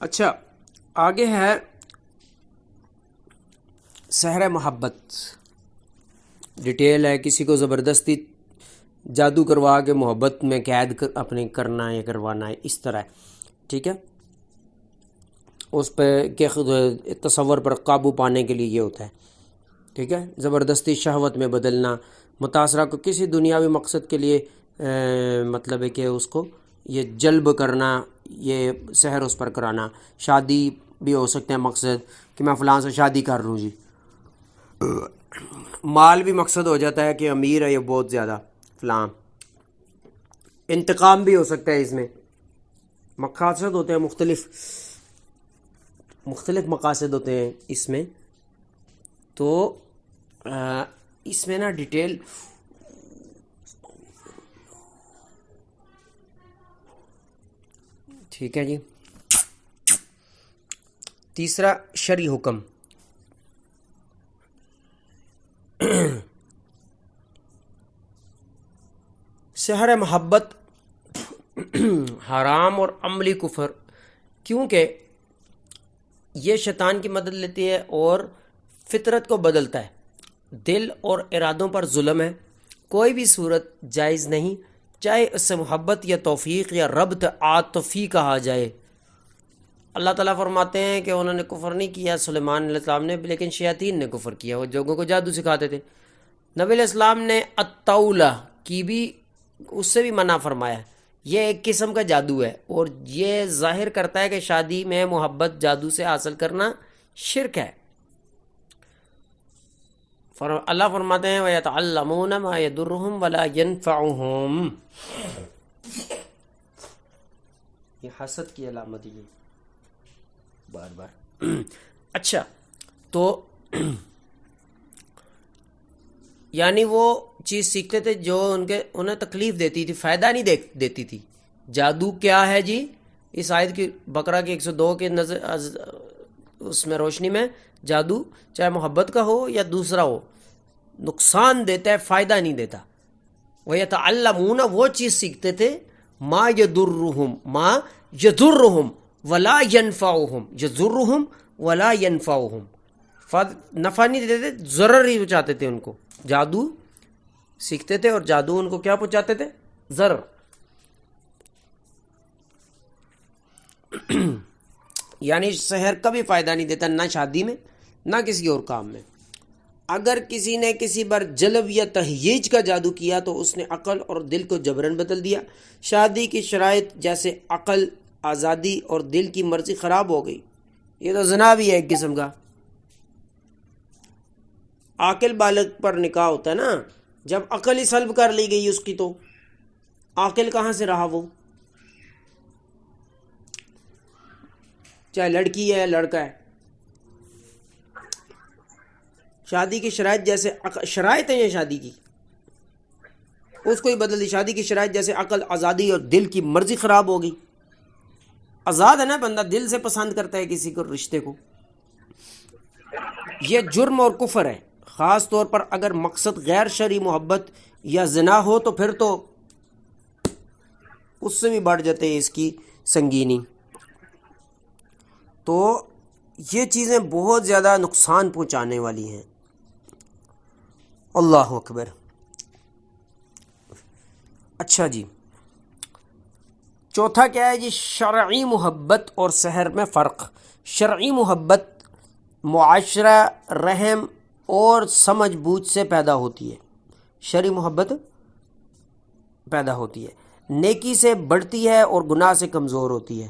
اچھا آگے ہے سحر محبت. ڈیٹیل ہے کسی کو زبردستی جادو کروا کے محبت میں قید اپنے کرنا ہے کروانا ہے اس طرح. ٹھیک ہے، اس پہ کہ تصور پر قابو پانے کے لیے یہ ہوتا ہے. ٹھیک ہے، زبردستی شہوت میں بدلنا، متاثرہ کو کسی دنیاوی مقصد کے لیے مطلب ہے کہ اس کو یہ جلب کرنا، یہ سحر اس پر کرانا. شادی بھی ہو سکتے ہیں مقصد کہ میں فلاں سے شادی کر لوں جی. مال بھی مقصد ہو جاتا ہے کہ امیر ہے یہ بہت زیادہ فلاں. انتقام بھی ہو سکتا ہے، اس میں مقاصد ہوتے ہیں، مختلف مقاصد ہوتے ہیں اس میں. تو اس میں نا ڈیٹیل ٹھیک ہے جی. تیسرا شرعی حکم. سحر محبت حرام اور عملی کفر، کیونکہ یہ شیطان کی مدد لیتی ہے اور فطرت کو بدلتا ہے. دل اور ارادوں پر ظلم ہے. کوئی بھی صورت جائز نہیں، چاہے اس سے محبت یا توفیق یا ربط عاطفی کہا جائے. اللہ تعالیٰ فرماتے ہیں کہ انہوں نے کفر نہیں کیا سلیمان علیہ السلام نے، لیکن شیاطین نے کفر کیا، وہ لوگوں کو جادو سکھاتے تھے. نبی علیہ السلام نے الطاولہ کی بھی اس سے بھی منع فرمایا. یہ ایک قسم کا جادو ہے اور یہ ظاہر کرتا ہے کہ شادی میں محبت جادو سے حاصل کرنا شرک ہے. اللہ فرماتے ہیں وَيَتَعَلَّمُونَ مَا يَضُرُّهُمْ وَلَا يَنْفَعُهُمْ. یہ حسد کی علامت ہے بار بار. اچھا تو یعنی وہ چیز سیکھتے تھے جو انہیں تکلیف دیتی تھی، فائدہ نہیں دیتی تھی. جادو کیا ہے جی؟ اس آیت کی بقرہ کی 102 کے نظر اس میں روشنی میں جادو چاہے محبت کا ہو یا دوسرا ہو نقصان دیتا ہے، فائدہ نہیں دیتا. وَيَتَعَلَّمُونَ وہ چیز سیکھتے تھے مَا يَضُرُّهُمْ وَلَا يَنْفَعُهُمْ. يَضُرُّهُمْ وَلَا يَنْفَعُهُمْ، نفع نہیں دیتے تھے، ضرر ہی پہنچاتے تھے ان کو. جادو سیکھتے تھے اور جادو ان کو کیا پہنچاتے تھے؟ ضرر. یعنی سحر کا بھی فائدہ نہیں دیتا، نہ شادی میں نہ کسی اور کام میں. اگر کسی نے کسی پر جلب یا تہییج کا جادو کیا تو اس نے عقل اور دل کو جبرن بدل دیا. شادی کی شرائط جیسے عقل، آزادی اور دل کی مرضی خراب ہو گئی. یہ تو زنا بھی ہے ایک قسم کا. عاقل بالغ پر نکاح ہوتا ہے نا، جب عقل ہی سلب کر لی گئی اس کی تو عاقل کہاں سے رہا وہ؟ چاہے لڑکی ہے لڑکا ہے. شادی کی شرائط جیسے شرائط ہیں یہ شادی کی، اس کو ہی بدل دی. شادی کی شرائط جیسے عقل، آزادی اور دل کی مرضی خراب ہو گئی. آزاد ہے نا بندہ، دل سے پسند کرتا ہے کسی کو رشتے کو. یہ جرم اور کفر ہے، خاص طور پر اگر مقصد غیر شرعی محبت یا زنا ہو تو پھر تو اس سے بھی بڑھ جاتے ہیں اس کی سنگینی. تو یہ چیزیں بہت زیادہ نقصان پہنچانے والی ہیں. اللہ اکبر. اچھا جی، چوتھا کیا ہے جی؟ شرعی محبت اور سحر میں فرق. شرعی محبت معاشرہ، رحم اور سمجھ بوجھ سے پیدا ہوتی ہے. شرعی محبت پیدا ہوتی ہے، نیکی سے بڑھتی ہے اور گناہ سے کمزور ہوتی ہے.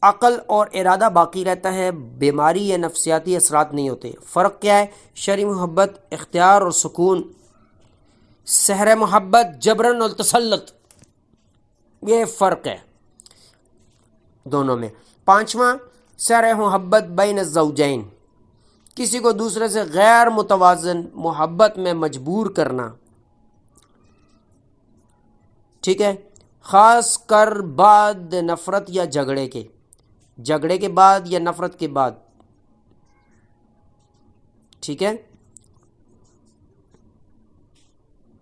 عقل اور ارادہ باقی رہتا ہے، بیماری یا نفسیاتی اثرات نہیں ہوتے. فرق کیا ہے؟ شرعی محبت اختیار اور سکون، سحر محبت جبرن اور تسلط. یہ فرق ہے دونوں میں. پانچواں، سحر محبت بین الزوجین، کسی کو دوسرے سے غیر متوازن محبت میں مجبور کرنا. ٹھیک ہے، خاص کر بعد نفرت یا جھگڑے کے بعد یا نفرت کے بعد. ٹھیک ہے،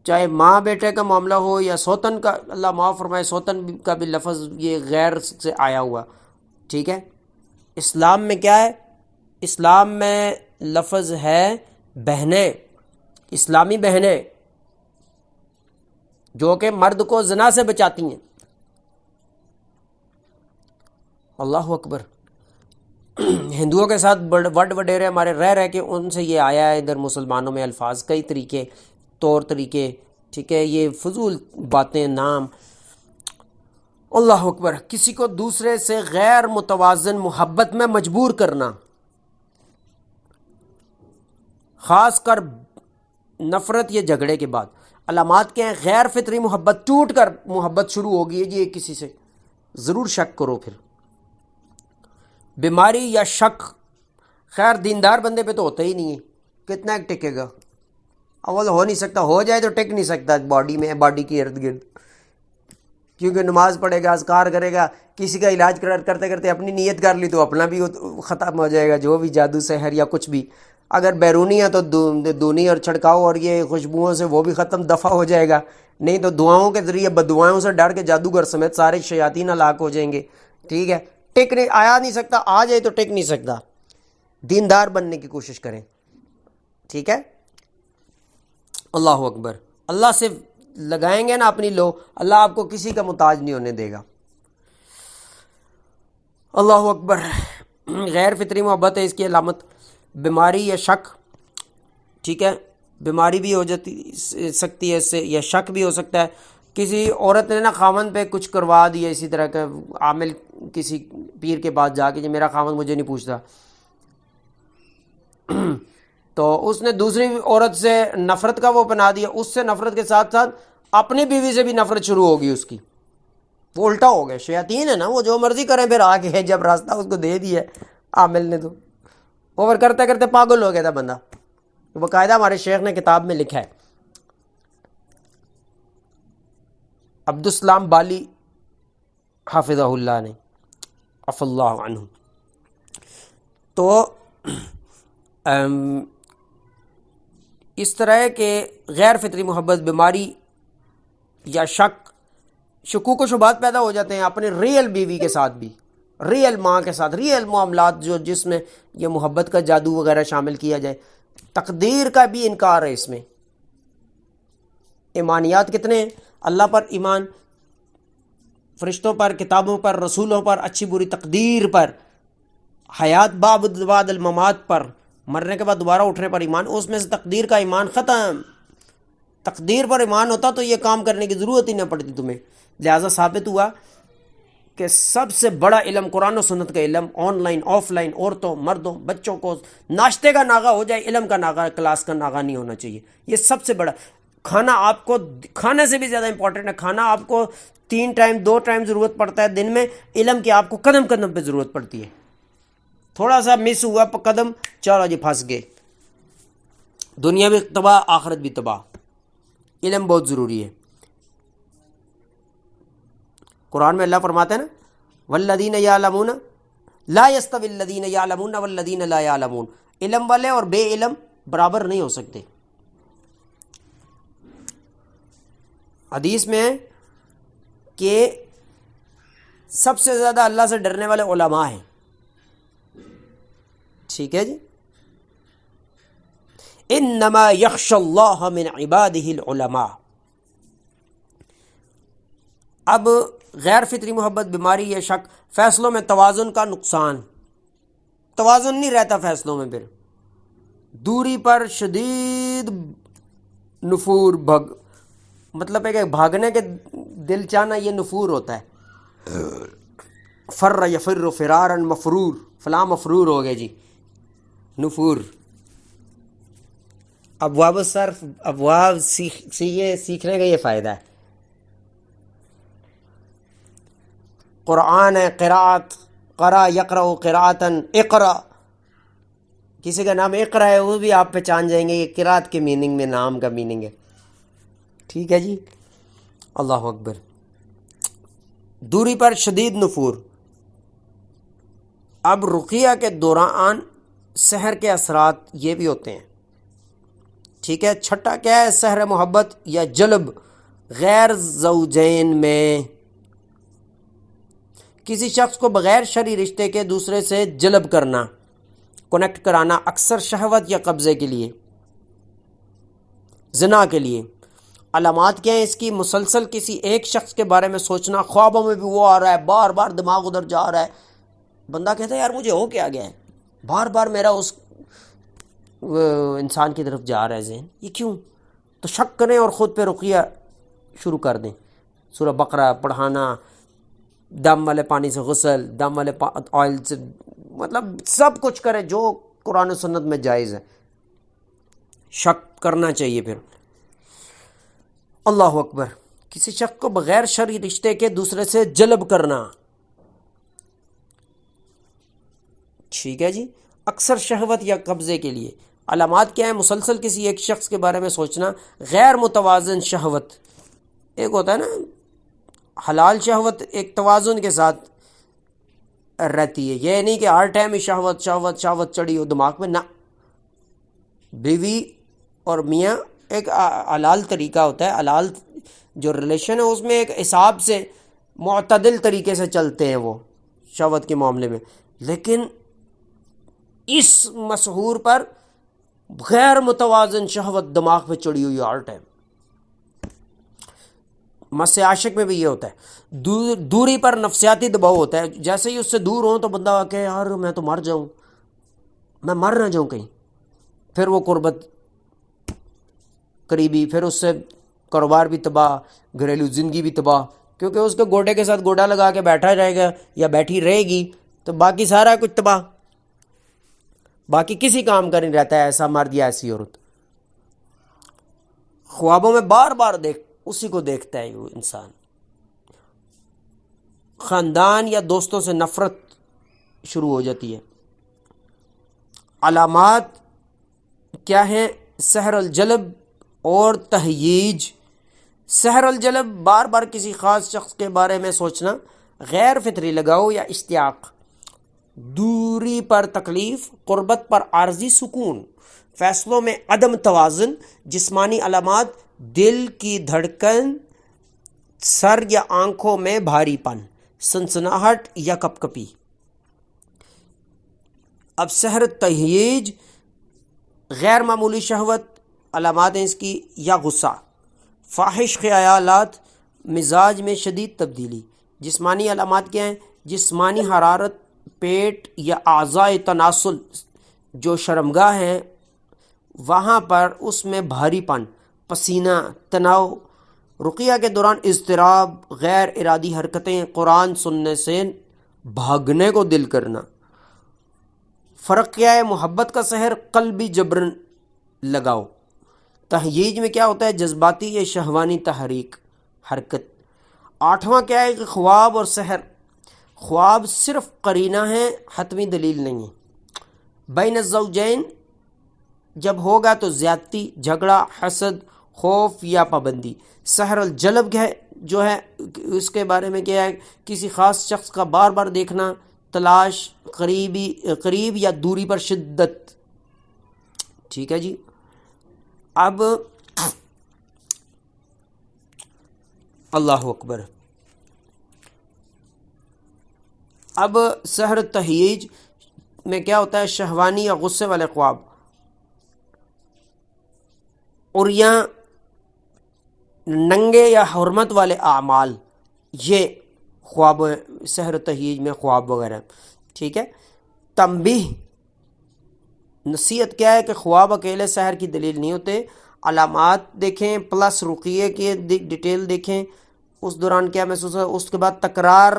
چاہے ماں بیٹے کا معاملہ ہو یا سوتن کا، اللہ معاف فرمائے سوتن کا بھی لفظ یہ غیر سے آیا ہوا، ٹھیک ہے. اسلام میں کیا ہے؟ اسلام میں لفظ ہے بہنیں، اسلامی بہنیں جو کہ مرد کو زنا سے بچاتی ہیں. اللہ اکبر. ہندوؤں کے ساتھ وڈ وڈیرے ہمارے رہ کے ان سے یہ آیا ہے ادھر مسلمانوں میں الفاظ، کئی طریقے، طور طریقے، ٹھیک ہے، یہ فضول باتیں، نام. اللہ اکبر. کسی کو دوسرے سے غیر متوازن محبت میں مجبور کرنا، خاص کر نفرت یا جھگڑے کے بعد. علامات کیا ہیں؟ غیر فطری محبت، ٹوٹ کر محبت شروع ہوگی ہے جی کسی سے، ضرور شک کرو. پھر بیماری یا شک، خیر دیندار بندے پہ تو ہوتا ہی نہیں ہے، کتنا ایک ٹکے گا؟ اول ہو نہیں سکتا، ہو جائے تو ٹک نہیں سکتا باڈی میں، باڈی کے ارد گرد، کیونکہ نماز پڑھے گا، اذکار کرے گا، کسی کا علاج کرتے کرتے اپنی نیت کر لی تو اپنا بھی ختم ہو جائے گا، جو بھی جادو سحر یا کچھ بھی. اگر بیرونی ہے تو دونی اور چھڑکاؤ اور یہ خوشبوؤں سے وہ بھی ختم، دفع ہو جائے گا. نہیں تو دعاؤں کے ذریعے بددعاؤں سے ڈر کے جادوگر سمیت سارے شیاطین ہلاک ہو جائیں گے. ٹھیک ہے، ٹک نہیں آیا نہیں سکتا، آ جائے تو ٹک نہیں سکتا. دیندار بننے کی کوشش کریں. ٹھیک ہے. اللہ اکبر. اللہ سے لگائیں گے نا اپنی لو، اللہ آپ کو کسی کا محتاج نہیں ہونے دے گا. اللہ اکبر. غیر فطری محبت ہے، اس کی علامت بیماری یا شک. ٹھیک ہے، بیماری بھی ہو سکتی ہے اس سے، یا شک بھی ہو سکتا ہے. کسی عورت نے نا خاوند پہ کچھ کروا دیا، اسی طرح کا عامل کسی پیر کے پاس جا کے، جو میرا خاوند مجھے نہیں پوچھتا، تو اس نے دوسری عورت سے نفرت کا وہ بنا دیا. اس سے نفرت کے ساتھ ساتھ اپنی بیوی سے بھی نفرت شروع ہوگی اس کی. وہ الٹا ہو گیا. شیاطین ہے نا، وہ جو مرضی کریں، پھر آ کے جب راستہ اس کو دے دیا عامل نے، تو اوور کرتے کرتے پاگل ہو گیا تھا بندہ. باقاعدہ ہمارے شیخ نے کتاب میں لکھا ہے، عبدالسلام بالی حافظہ اللہ نے، عفو اللہ عنہ. تو اس طرح ہے کہ غیر فطری محبت، بیماری یا شک، شکوک و شبہات پیدا ہو جاتے ہیں اپنے ریئل بیوی کے ساتھ بھی، ریئل ماں کے ساتھ، ریئل معاملات جو جس میں یہ محبت کا جادو وغیرہ شامل کیا جائے. تقدیر کا بھی انکار ہے اس میں. ایمانیات کتنے ہیں؟ اللہ پر ایمان، فرشتوں پر، کتابوں پر، رسولوں پر، اچھی بری تقدیر پر، حیات بعد الممات پر، مرنے کے بعد دوبارہ اٹھنے پر ایمان. اس میں سے تقدیر کا ایمان ختم. تقدیر پر ایمان ہوتا تو یہ کام کرنے کی ضرورت ہی نہ پڑتی تمہیں. لہذا ثابت ہوا کہ سب سے بڑا علم قرآن و سنت کا علم، آن لائن آف لائن، عورتوں مردوں بچوں کو ناشتے کا ناغہ ہو جائے، علم کا ناغہ، کلاس کا ناغہ نہیں ہونا چاہیے. یہ سب سے بڑا. کھانا آپ کو کھانے سے بھی زیادہ امپورٹنٹ ہے. کھانا آپ کو 3 ٹائم 2 ٹائم ضرورت پڑتا ہے دن میں، علم کی آپ کو قدم قدم پہ ضرورت پڑتی ہے. تھوڑا سا مس ہوا قدم، چلو جی پھنس گئے، دنیا بھی تباہ، آخرت بھی تباہ. علم بہت ضروری ہے. قرآن میں اللہ فرماتا ہے نا، والذین یعلمون لا یستوی الذین یعلمون والذین لا یعلمون. علم والے اور بے علم برابر نہیں ہو سکتے. حدیث میں ہے کہ سب سے زیادہ اللہ سے ڈرنے والے علماء ہیں. ٹھیک ہے جی. انما یخشی اللہ من عبادہ العلماء. اب غیر فطری محبت، بیماری یا شک، فیصلوں میں توازن کا نقصان. توازن نہیں رہتا فیصلوں میں. پھر دوری پر شدید نفور، مطلب ہے کہ بھاگنے کے دل چاہنا، یہ نفور ہوتا ہے. فر یفر فرارا مفرور، فلاں مفرور ہو گئے جی، نفور. ابواب صرف، ابواب سیکھنے کا یہ فائدہ ہے. قرآن ہے، قراءت، قرأ یقرأ قراءتاً، اقرأ. کسی کا نام اقرأ ہے، وہ بھی آپ پہچان جائیں گے یہ قراءت کے میننگ میں، نام کا میننگ ہے. ٹھیک ہے جی. اللہ اکبر. دوری پر شدید نفور. اب رقیہ کے دوران سحر کے اثرات یہ بھی ہوتے ہیں. ٹھیک ہے. چھٹا کیا ہے؟ سحر محبت یا جلب غیر زوجین میں. کسی شخص کو بغیر شرعی رشتے کے دوسرے سے جلب کرنا، کنیکٹ کرانا، اکثر شہوت یا قبضے کے لیے، زنا کے لیے۔ علامات کیا ہیں اس کی؟ مسلسل کسی ایک شخص کے بارے میں سوچنا، خوابوں میں بھی وہ آ رہا ہے، بار بار دماغ ادھر جا رہا ہے، بندہ کہتا ہے یار مجھے ہو کیا گیا ہے، بار بار میرا اس انسان کی طرف جا رہا ہے ذہن، یہ کیوں؟ تو شک کریں اور خود پہ رقیہ شروع کر دیں، سورہ بقرہ پڑھانا، دم والے پانی سے غسل، دم والے آئل سے، مطلب سب کچھ کریں جو قرآن و سنت میں جائز ہے، شک کرنا چاہیے۔ پھر اللہ اکبر، کسی شخص کو بغیر شرعی رشتے کے دوسرے سے جلب کرنا، ٹھیک ہے جی، اکثر شہوت یا قبضے کے لیے۔ علامات کیا ہیں؟ مسلسل کسی ایک شخص کے بارے میں سوچنا، غیر متوازن شہوت، ایک ہوتا ہے نا حلال شہوت، ایک توازن کے ساتھ رہتی ہے، یہ نہیں کہ ہر ٹائم ہی شہوت شہوت شہوت چڑھی ہو دماغ میں، نہ، بیوی اور میاں ایک حلال طریقہ ہوتا ہے، حلال جو ریلیشن ہے اس میں ایک حساب سے معتدل طریقے سے چلتے ہیں وہ شہوت کے معاملے میں، لیکن اس مسحور پر غیر متوازن شہوت دماغ پہ چڑھی ہوئی ہر ٹائم۔ مس عاشق میں بھی یہ ہوتا ہے، دوری پر نفسیاتی دباؤ ہوتا ہے، جیسے ہی اس سے دور ہوں تو بندہ کہ یار میں تو مر جاؤں، میں مر نہ جاؤں کہیں، پھر وہ قربت قریبی، پھر اس سے کاروبار بھی تباہ، گھریلو زندگی بھی تباہ، کیونکہ اس کے گوڈے کے ساتھ گوڈا لگا کے بیٹھا رہے گا یا بیٹھی رہے گی تو باقی سارا کچھ تباہ، باقی کسی کام کا نہیں رہتا ہے ایسا مرد یا ایسی عورت۔ خوابوں میں بار بار اسی کو دیکھتا ہے وہ انسان۔ خاندان یا دوستوں سے نفرت شروع ہو جاتی ہے۔ علامات کیا ہیں؟ سحر الجلب اور تہییج۔ سحر الجلب، بار بار کسی خاص شخص کے بارے میں سوچنا، غیر فطری لگاؤ یا اشتیاق، دوری پر تکلیف، قربت پر عارضی سکون، فیصلوں میں عدم توازن۔ جسمانی علامات، دل کی دھڑکن، سر یا آنکھوں میں بھاری پن، سنسناہٹ یا کپکپی۔ اب سحر تہییج، غیر معمولی شہوت، علامات ہیں اس کی، یا غصہ، فاحش خیالات، مزاج میں شدید تبدیلی۔ جسمانی علامات کیا ہیں؟ جسمانی حرارت، پیٹ یا اعضاء تناسل جو شرمگاہ ہیں وہاں پر اس میں بھاری پن، پسینہ، تناؤ۔ رقیہ کے دوران اضطراب، غیر ارادی حرکتیں، قرآن سننے سے بھاگنے کو دل کرنا۔ فرق کیا ہے؟ محبت کا سحر، قلبی جبرن لگاؤ۔ تہییج میں کیا ہوتا ہے؟ جذباتی یا شہوانی تحریک، حرکت۔ آٹھواں کیا ہے کہ خواب اور سحر، خواب صرف قرینہ ہے، حتمی دلیل نہیں ہے۔ بین الزوجین جب ہوگا تو زیادتی، جھگڑا، حسد، خوف یا پابندی۔ سحر الجلب جو ہے اس کے بارے میں کیا ہے؟ کسی خاص شخص کا بار بار دیکھنا، تلاش، قریب یا دوری پر شدت، ٹھیک ہے جی۔ اب اللہ اکبر، اب سحر تہییج میں کیا ہوتا ہے؟ شہوانی یا غصے والے خواب، عریاں، ننگے یا حرمت والے اعمال، یہ خواب سحر تہییج میں خواب وغیرہ، ٹھیک ہے۔ تنبیہ، نصیحت کیا ہے کہ خواب اکیلے سحر کی دلیل نہیں ہوتے، علامات دیکھیں پلس رقیے کی ڈیٹیل دیکھیں، اس دوران کیا محسوس ہے، اس کے بعد تکرار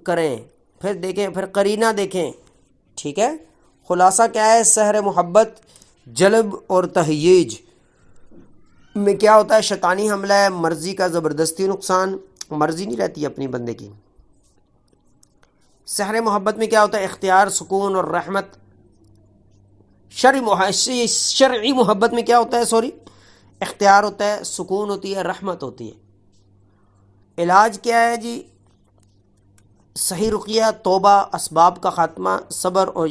کریں، پھر دیکھیں، پھر قرینہ دیکھیں، ٹھیک ہے۔ خلاصہ کیا ہے؟ سحر محبت، جلب اور تہییج میں کیا ہوتا ہے؟ شیطانی حملہ ہے، مرضی کا زبردستی نقصان، مرضی نہیں رہتی اپنی بندے کی۔ سحر محبت میں کیا ہوتا ہے؟ اختیار، سکون اور رحمت۔ شرعی محبت میں کیا ہوتا ہے؟ اختیار ہوتا ہے، سکون ہوتی ہے، رحمت ہوتی ہے۔ علاج کیا ہے جی؟ صحیح رقیہ، توبہ، اسباب کا خاتمہ، صبر اور